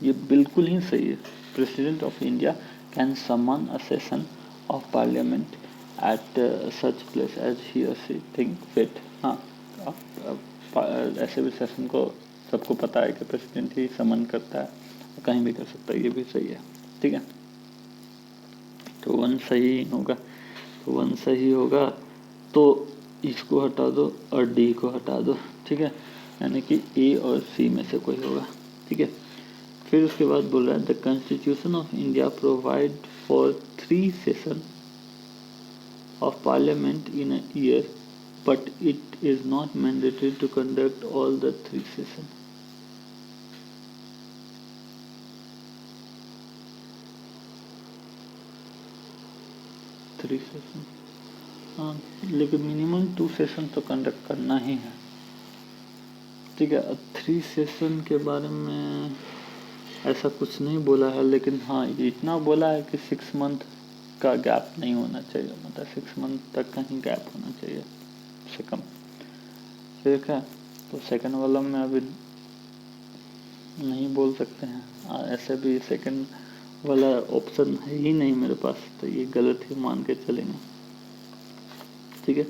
ये बिल्कुल ही सही है। President of India can summon a session of parliament at such place as he और शी थिंक फिट। हाँ, ऐसे भी सेशन को सबको पता है कि प्रेसिडेंट ही समन करता है, कहीं भी कर सकता है, ये भी सही है। ठीक है, तो 1 सही होगा, तो 1 सही होगा, तो इसको हटा दो और डी को हटा दो। ठीक है, यानी कि ए और सी में से कोई होगा। ठीक है, फिर उसके बाद बोल रहा है the constitution of India provide for 3 session of parliament in a year but it is not mandatory to conduct all the 3 session. Three session, हाँ, लेकिन मिनिमम 2 सेशन तो कंडक्ट करना ही है। ठीक है, 3 सेशन के बारे में ऐसा कुछ नहीं बोला है, लेकिन हाँ इतना बोला है कि 6 मंथ का गैप नहीं होना चाहिए, मतलब 6 मंथ तक कहीं गैप होना चाहिए से कम। ठीक है, तो सेकंड वाला में अभी नहीं बोल सकते हैं, ऐसे भी सेकंड वाला ऑप्शन है ही नहीं मेरे पास, तो ये गलत ही मान के चलेंगे। ठीक है,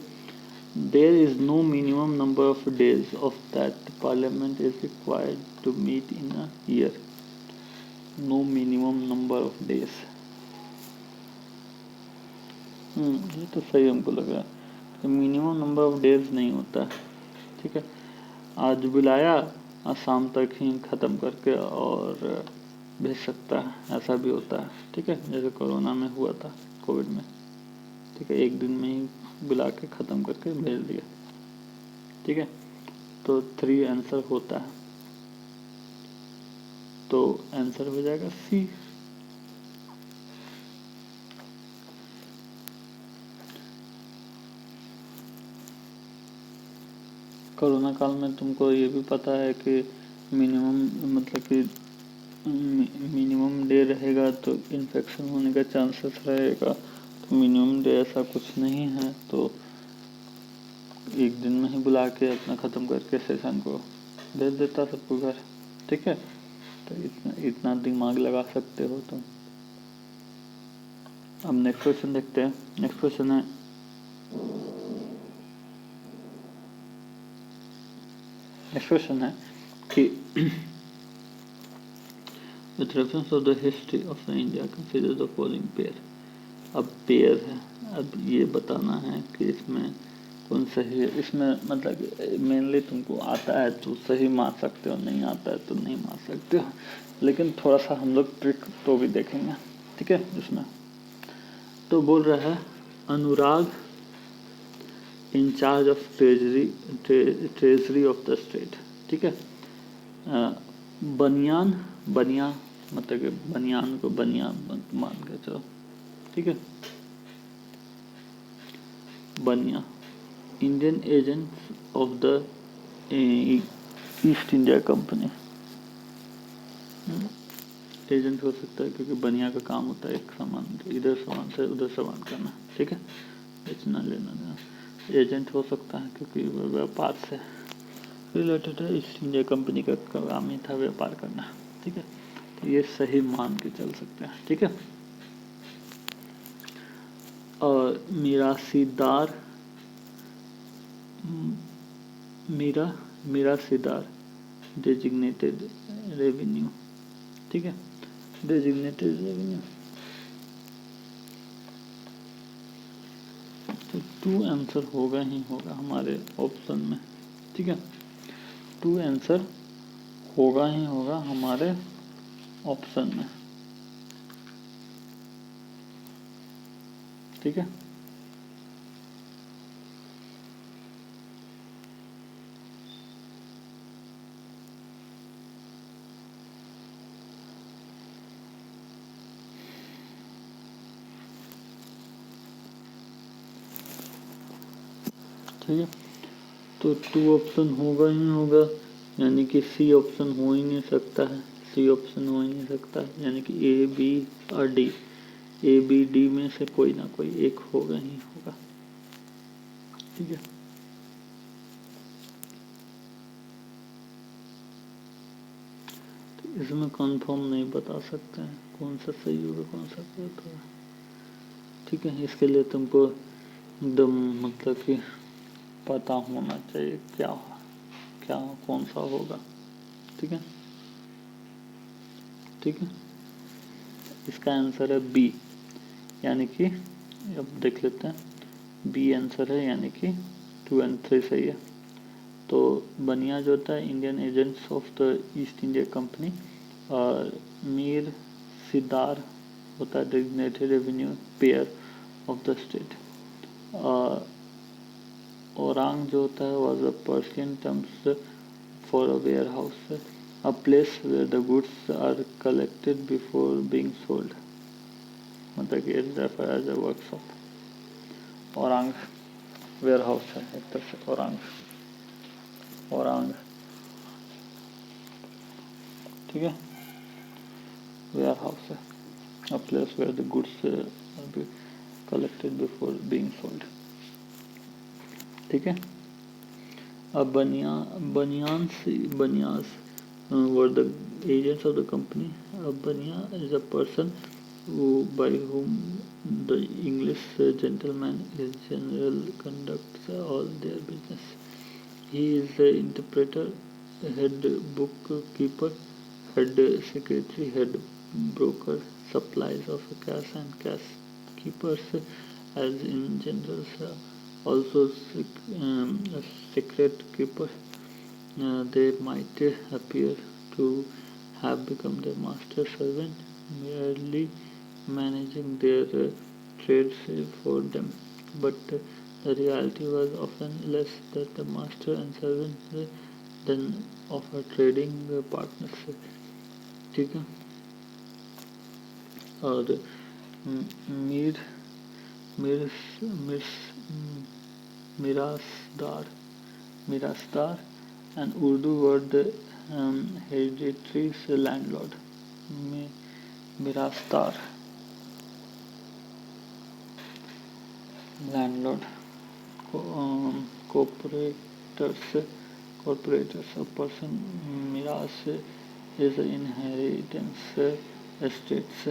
there is no minimum number of days of that parliament is required to meet in a year. No minimum number of days, ये तो सही हमको लग रहा है कि मिनिमम नंबर ऑफ डेज नहीं होता है। ठीक है, आज बुलाया और शाम तक ही ख़त्म करके और भेज सकता है, ऐसा भी होता है। ठीक है, जैसे कोरोना में हुआ था, कोविड में। ठीक है, 1 दिन में ही बुला के ख़त्म करके भेज दिया। ठीक है, तो 3 आंसर होता है, तो आंसर हो जाएगा सी। कोरोना काल में तुमको ये भी पता है कि मिनिमम मतलब कि मिनिमम डे रहेगा तो इन्फेक्शन होने का चांसेस रहेगा, तो मिनिमम डे ऐसा कुछ नहीं है, तो 1 दिन में ही बुला के अपना ख़त्म करके सेशन को भेज देता सबको घर। ठीक है, तो इतना दिमाग लगा सकते हो तुम। अब नेक्स्ट क्वेश्चन देखते हैं। नेक्स्ट क्वेश्चन है कि with reference of the history of India consider the following pair. अब पेयर है, अब ये बताना है कि इसमें कौन सही है। इसमें मतलब मेनली तुमको आता है तो सही मान सकते हो, नहीं आता है तो नहीं मान सकते हो, लेकिन थोड़ा सा हम लोग ट्रिक तो भी देखेंगे। ठीक है, इसमें तो बोल रहा है अनुराग in charge of treasury of the state. ठीक है, बनियान, बनिया मतलब कि बनियान को बनियान मान के चलो। ठीक है, बनिया Indian agent of the East India company. Agent हो सकता है क्योंकि बनिया का काम होता है एक सामान, इधर सामान से उधर सामान करना। ठीक है, बेचना लेना देना। एजेंट हो सकता है क्योंकि व्यापार से रिलेटेड है, ईस्ट इंडिया कंपनी का काम ही था व्यापार करना। ठीक है, तो ये सही मान के चल सकते हैं। ठीक है, और मिरासीदार, मिरासीदार डेजिग्नेटेड रेवेन्यू। ठीक है, डेजिग्नेटेड रेवेन्यू, तो 2 आंसर होगा ही होगा हमारे ऑप्शन में। ठीक है, 2 आंसर होगा ही होगा हमारे ऑप्शन में। ठीक है, ठीक है, तो 2 ऑप्शन होगा ही होगा, यानी कि सी ऑप्शन हो ही नहीं सकता है, सी ऑप्शन हो ही नहीं सकता है, यानी कि ए बी और डी, ए बी डी में से कोई ना कोई एक होगा ही होगा। ठीक है, तो इसमें कंफर्म नहीं बता सकते हैं कौन सा सही होगा कौन सा गलत होगा। ठीक है, इसके लिए तुमको एकदम मतलब कि पता होना चाहिए क्या कौन सा होगा। ठीक है, ठीक है, इसका आंसर है बी, यानी कि अब देख लेते हैं, बी आंसर है, यानी कि 2 और 3 सही है। तो बनिया जो होता है Indian agents of the East India company, और मीर सिदार होता है designated revenue payer of the state. Aurang जो होता है was a Persian terms for a warehouse, a place where the goods are collected before being sold, मतलब कि it refer as a workshop. Aurang warehouse है एक तरह से, औरंग, ठीक है, वेयर हाउस है, a place where the goods are be collected before being sold। ठीक है, अब बनियास were the agents of the company। अब बनिया is a person by whom the English gentleman is general conducts all their business। He is the interpreter, head bookkeeper, head secretary, head broker, supplies of cash and cash keepers as in general, also a secret keeper। They might appear to have become their master servant, merely managing their trades for them, but the reality was often less that the master and servant than of a trading partnership। ठीक है, और mir mir mirasdar mirasdar and Urdu word hereditary landlord. Mirasdar landlord, corporators a person miras is inheritance estates।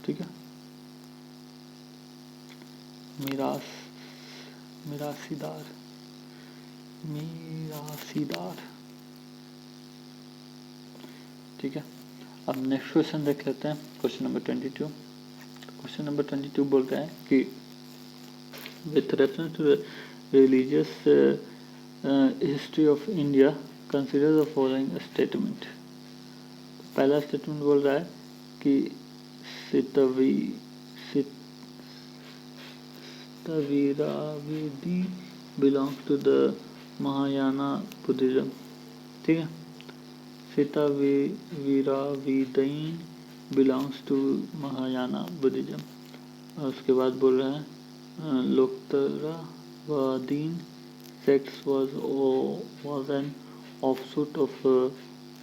ठीक है, मिरासीदार मिरासीदार। ठीक है, अब next question देख लेते हैं, क्वेश्चन नंबर 22। क्वेश्चन नंबर 22 बोलता है कि with reference to religious history of India consider the following statement. पहला स्टेटमेंट बोल रहा है कि Sitaviravedi belongs to the Mahayana Buddhism। ठीक है, Sitaviravaedi belongs to Mahayana Buddhism। और उसके बाद बोल रहे हैं Loktaravadin sects was an offshoot of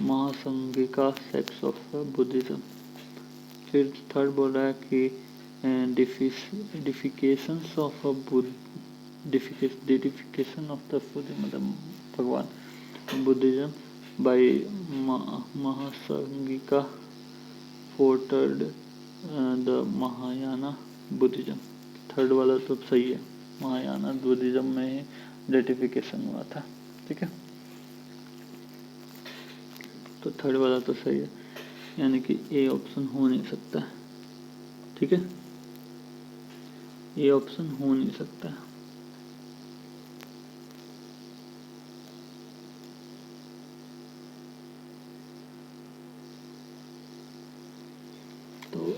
Mahasangika sects of Buddhism। फिर थर्ड बोल रहा है कि deifications of deification of the मतलब भगवान Buddhism by Mahasanghika fostered the Mahayana Buddhism. Third वाला तो सही है, महायाना बुद्धिज्म में ही डेटिफिकेशन हुआ था। ठीक है, तो थर्ड वाला तो सही है, यानी कि ए ऑप्शन हो नहीं सकता है। ठीक है, ए ऑप्शन हो नहीं सकता है। तो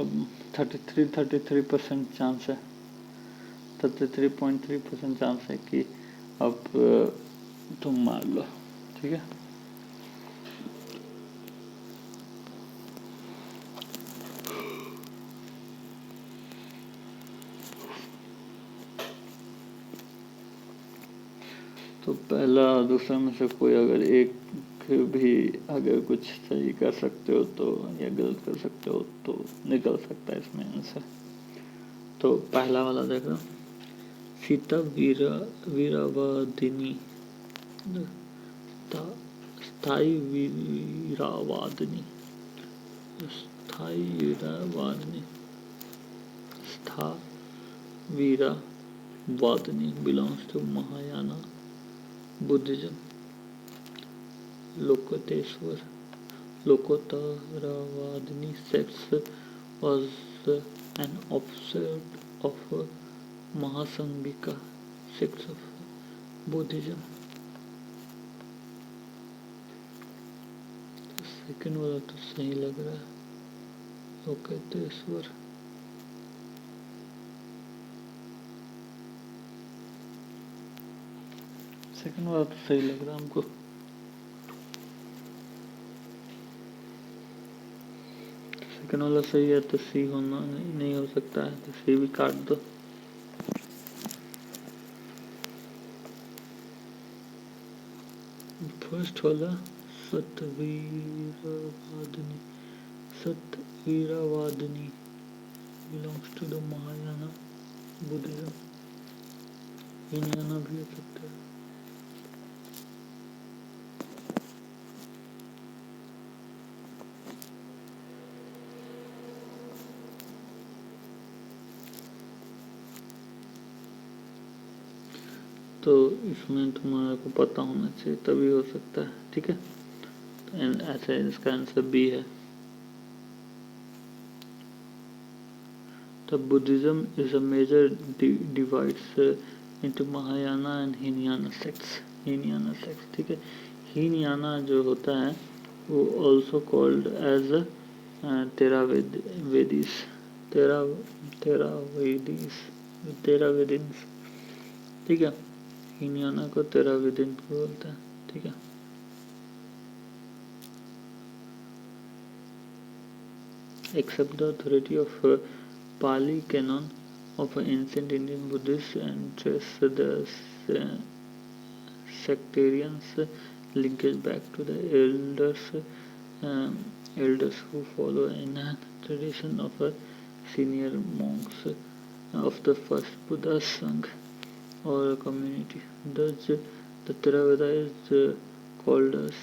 अब 33% चांस है, 33.3% चांस है कि अब तुम मार लो। ठीक है, तो पहला और दूसरा में से कोई अगर एक भी अगर कुछ सही कर सकते हो तो या गलत कर सकते हो तो निकल सकता है इसमें आंसर। तो पहला वाला देखो, सीता वीरावादिनी, स्थाई वीरावादिनी, स्थाई वीरावादिनी, स्था वीरावादिनी belongs to Mahayana Buddhism. Lokottaravadini sects was an offshoot of Mahasanghika sects of Buddhism. Second वाला तो सही लग रहा है, लोकेतेश्वर। सेकंड वाला तो सही लग रहा है हमको। सेकंड वाला सही है तो सी होना नहीं हो सकता है, तो सी भी काट दो। फर्स्ट वाला सतवीरावादिनी belongs to the Mahayana Buddhism. Hinayana भी हो सकता है। तो इसमें तुम्हारे को पता होना चाहिए तभी हो सकता है, ठीक है। तो ऐसे इसका आंसर बी है। The Buddhism is a major divides into Mahayana and Hinayana sects. Hinayana sects, ठीक है। हीनयाना जो होता है वो also called as Theravadis, Theravadins, ठीक है। हीनयाना को Theravadins बोलते हैं, ठीक है। Except the authority of Pali canon of ancient Indian Buddhists and trace the sectarians linkage back to the elders who follow in a tradition of senior monks of the first Buddha Sangha or community. Thus, the Theravada is called as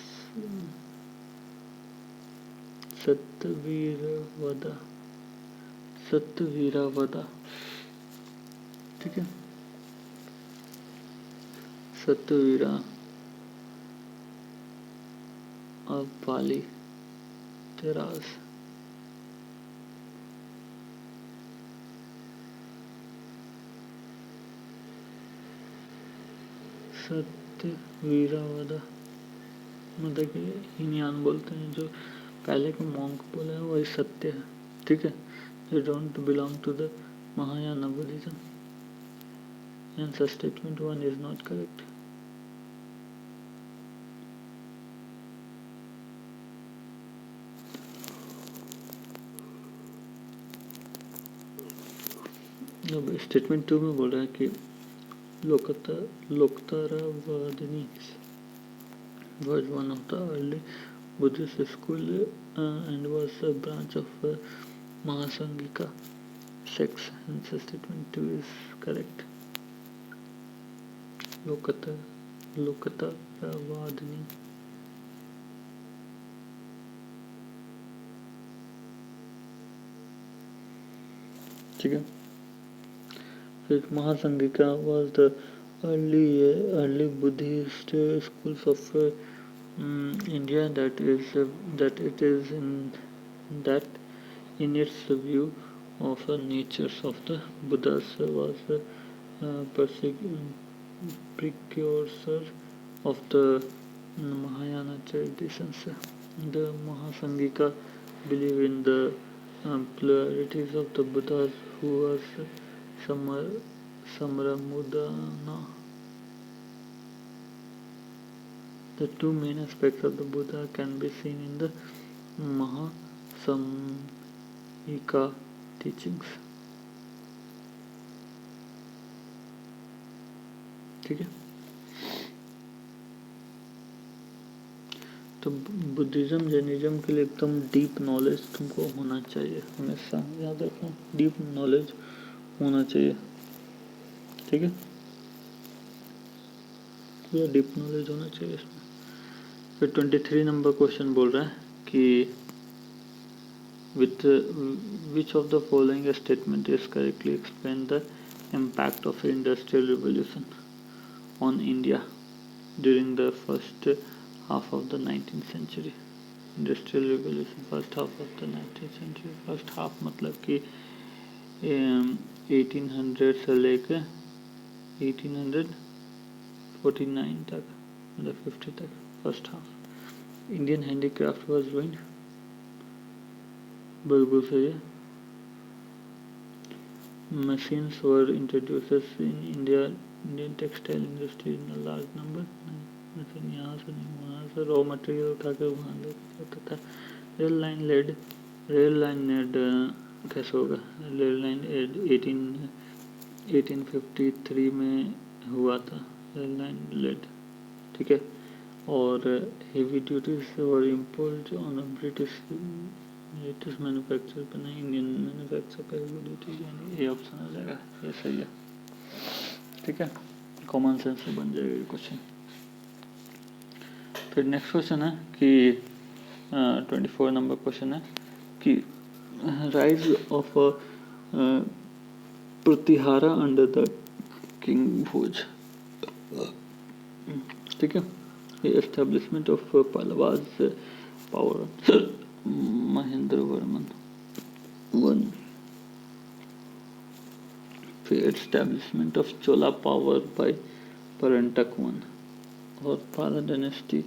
सतवीरावदा, ठीक है। सतवीरा और पाली तेरास। सतवीरावदा मतलब कि हीनयान बोलते हैं, जो पहले के मॉन्क बोले हैं वही सत्य है, ठीक है। They don't belong to the Mahayana Buddhism. Answer statement 1 is not correct. अब स्टेटमेंट 2 में बोल रहा है कि लोकतारावादिनी was one of the early Buddhist school and was a branch of Mahasanghika sects. Answer statement 2 is correct. लोकतारावादिनी, ठीक है। फिर Mahasanghika was the early Buddhist schools of India that in its view of natures of the Buddhas was precursor of the Mahayana traditions. The Mahasanghika believe in the pluralities of the Buddhas who was Samramudana. The two main aspects of the Buddha can be seen in the Mahasamghika teachings, ठीक है। तो Buddhism Jainism के लिए एकदम deep knowledge तुमको होना चाहिए, हमेशा याद रखना, डीप नॉलेज होना चाहिए, ठीक है, पूरा डीप नॉलेज होना चाहिए इसमें। फिर 23 नंबर क्वेश्चन बोल रहा है कि विच of the following statement is correctly explain the impact of industrial revolution on India during the first half of the 19th century। Industrial revolution first half of the 19th century, first half मतलब कि 1800 से लेकर 1849 तक, मतलब 50 तक, first half. Indian handicraft was ruined, बिल्कुल सही है। Machines were introduced in Indian textile industry in a large number। Machine यहाँ से नहीं, वहाँ से रॉ मटेरियल उठा कर वहाँ ले जाता था। रेल लाइन लेड कैसे होगा? रेल लाइन 1853 में हुआ था रेल लाइन लेड, ठीक है। और heavy duties were imposed on British manufacture पर, नहीं इंडियन मैन्युफैक्चर पर हेवी ड्यूटीज, यानी ये ऑप्शन आ जाएगा, ये सही है, ठीक है, कॉमन सेंस से बन जाएगा ये क्वेश्चन। फिर नेक्स्ट क्वेश्चन है कि 24 नंबर क्वेश्चन है कि rise of Pratihara under the king Bhoj, ठीक है, establishment of Pallava's power Mahendra Varman one. फिर establishment of Chola power by Parantaka one, और Pala dynasty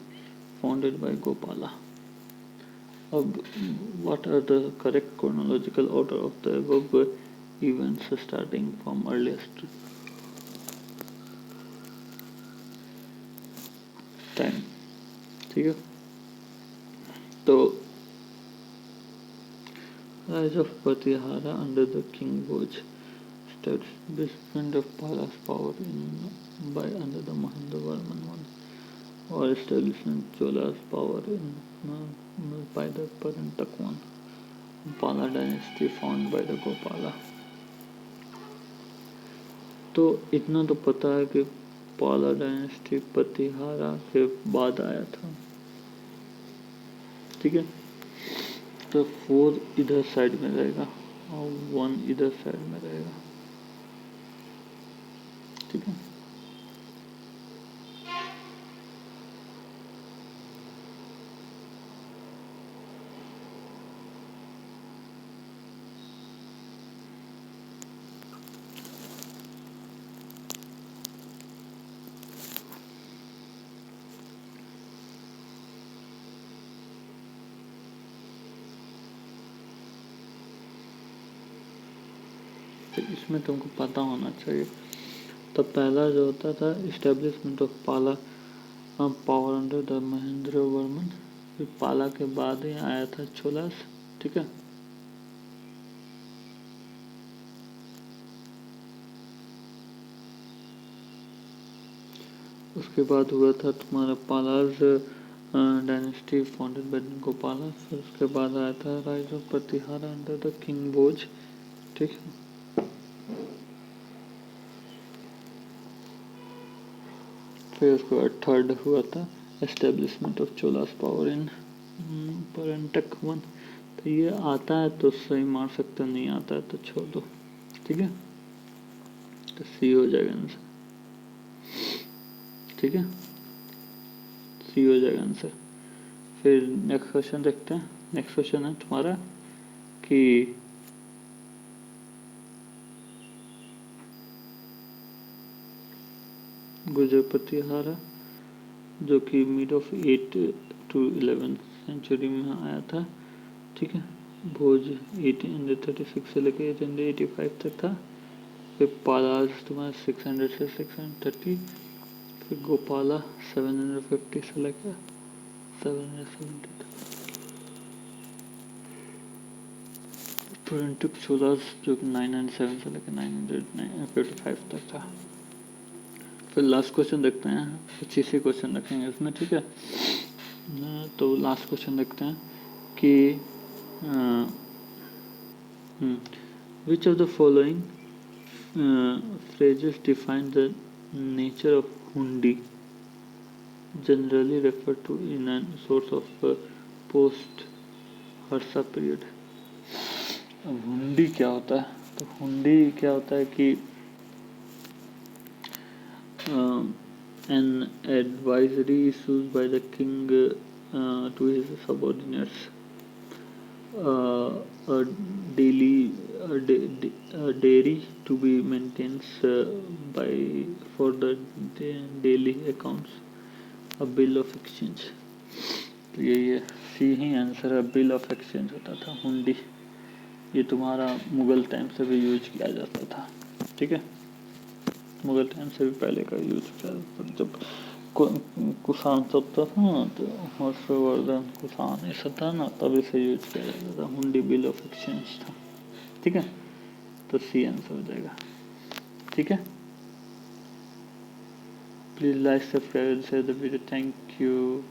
founded by Gopala. अब what are the correct chronological order of the above events starting from earliest time, ठीक है। तो rise of Patihara under the king Bhoj, establishment of Palace power in by under the Mahendravarman one, or establishment Chola's power in by the Parantak one, Pala dynasty found by the Gopala। तो इतना तो पता है कि पाला dynasty Pratihara के बाद आया था, ठीक है। तो 4 इधर साइड में रहेगा और 1 इधर साइड में रहेगा, ठीक है। तो इसमें तुमको पता होना चाहिए। तो पहला जो होता था इस्टेब्लिशमेंट ऑफ पाला power under the Mahendra Varman, फिर पाला के बाद ही आया था चोलास, ठीक है। उसके बाद हुआ था तुम्हारा Pala's dynasty founded by Gopala, फिर उसके बाद आया था rise of Pratihara under the king Bhoj, ठीक है। फिर उसके बाद थर्ड हुआ था establishment of Chola's power in Parantaka one. तो ये आता है तो सही मार सकते, नहीं आता है तो छोड़ दो, ठीक है। तो सी हो जाएगा आंसर, ठीक है, सी हो जाएगा आंसर। फिर नेक्स्ट क्वेश्चन देखते हैं। नेक्स्ट क्वेश्चन है तुम्हारा कि गुजर प्रतिहारा जो कि मिड ऑफ 8 to 11 सेंचुरी में आया था, ठीक है। भोज 1836 से लेकर 1885 तक था। फिर पालाज तुम्हारा 600 से 630, फिर गोपाला 750 से लेकर 770 तक। परंतु चोलास जो 907 से लेकर 955 तक था। फिर लास्ट क्वेश्चन देखते हैं, 25 क्वेश्चन रखेंगे इसमें, ठीक है। तो लास्ट क्वेश्चन देखते हैं कि विच of the following phrases define the nature of hundi, generally referred to in a source of post Harsha period. अब हुंडी क्या होता है? तो हुंडी क्या होता है कि an advisory issued by the king to his subordinates, a daily a dairy to be maintained by for the daily accounts, a bill of exchange। तो ये सी ही आंसर है, बिल ऑफ एक्सचेंज होता था हुंडी। ये तुम्हारा मुगल टाइम से भी यूज किया जाता था, ठीक है, मुगल टाइम से भी पहले का यूज किया जाता था। जब कुषाण सब था ना, तो हर्षवर्धन कुषाण ये सब था ना, तब इसे यूज किया जाता था, हुंडी बिल ऑफ एक्सचेंज था, ठीक है। तो सी आंसर हो जाएगा, ठीक है। Please like subscribe share the video, thank you.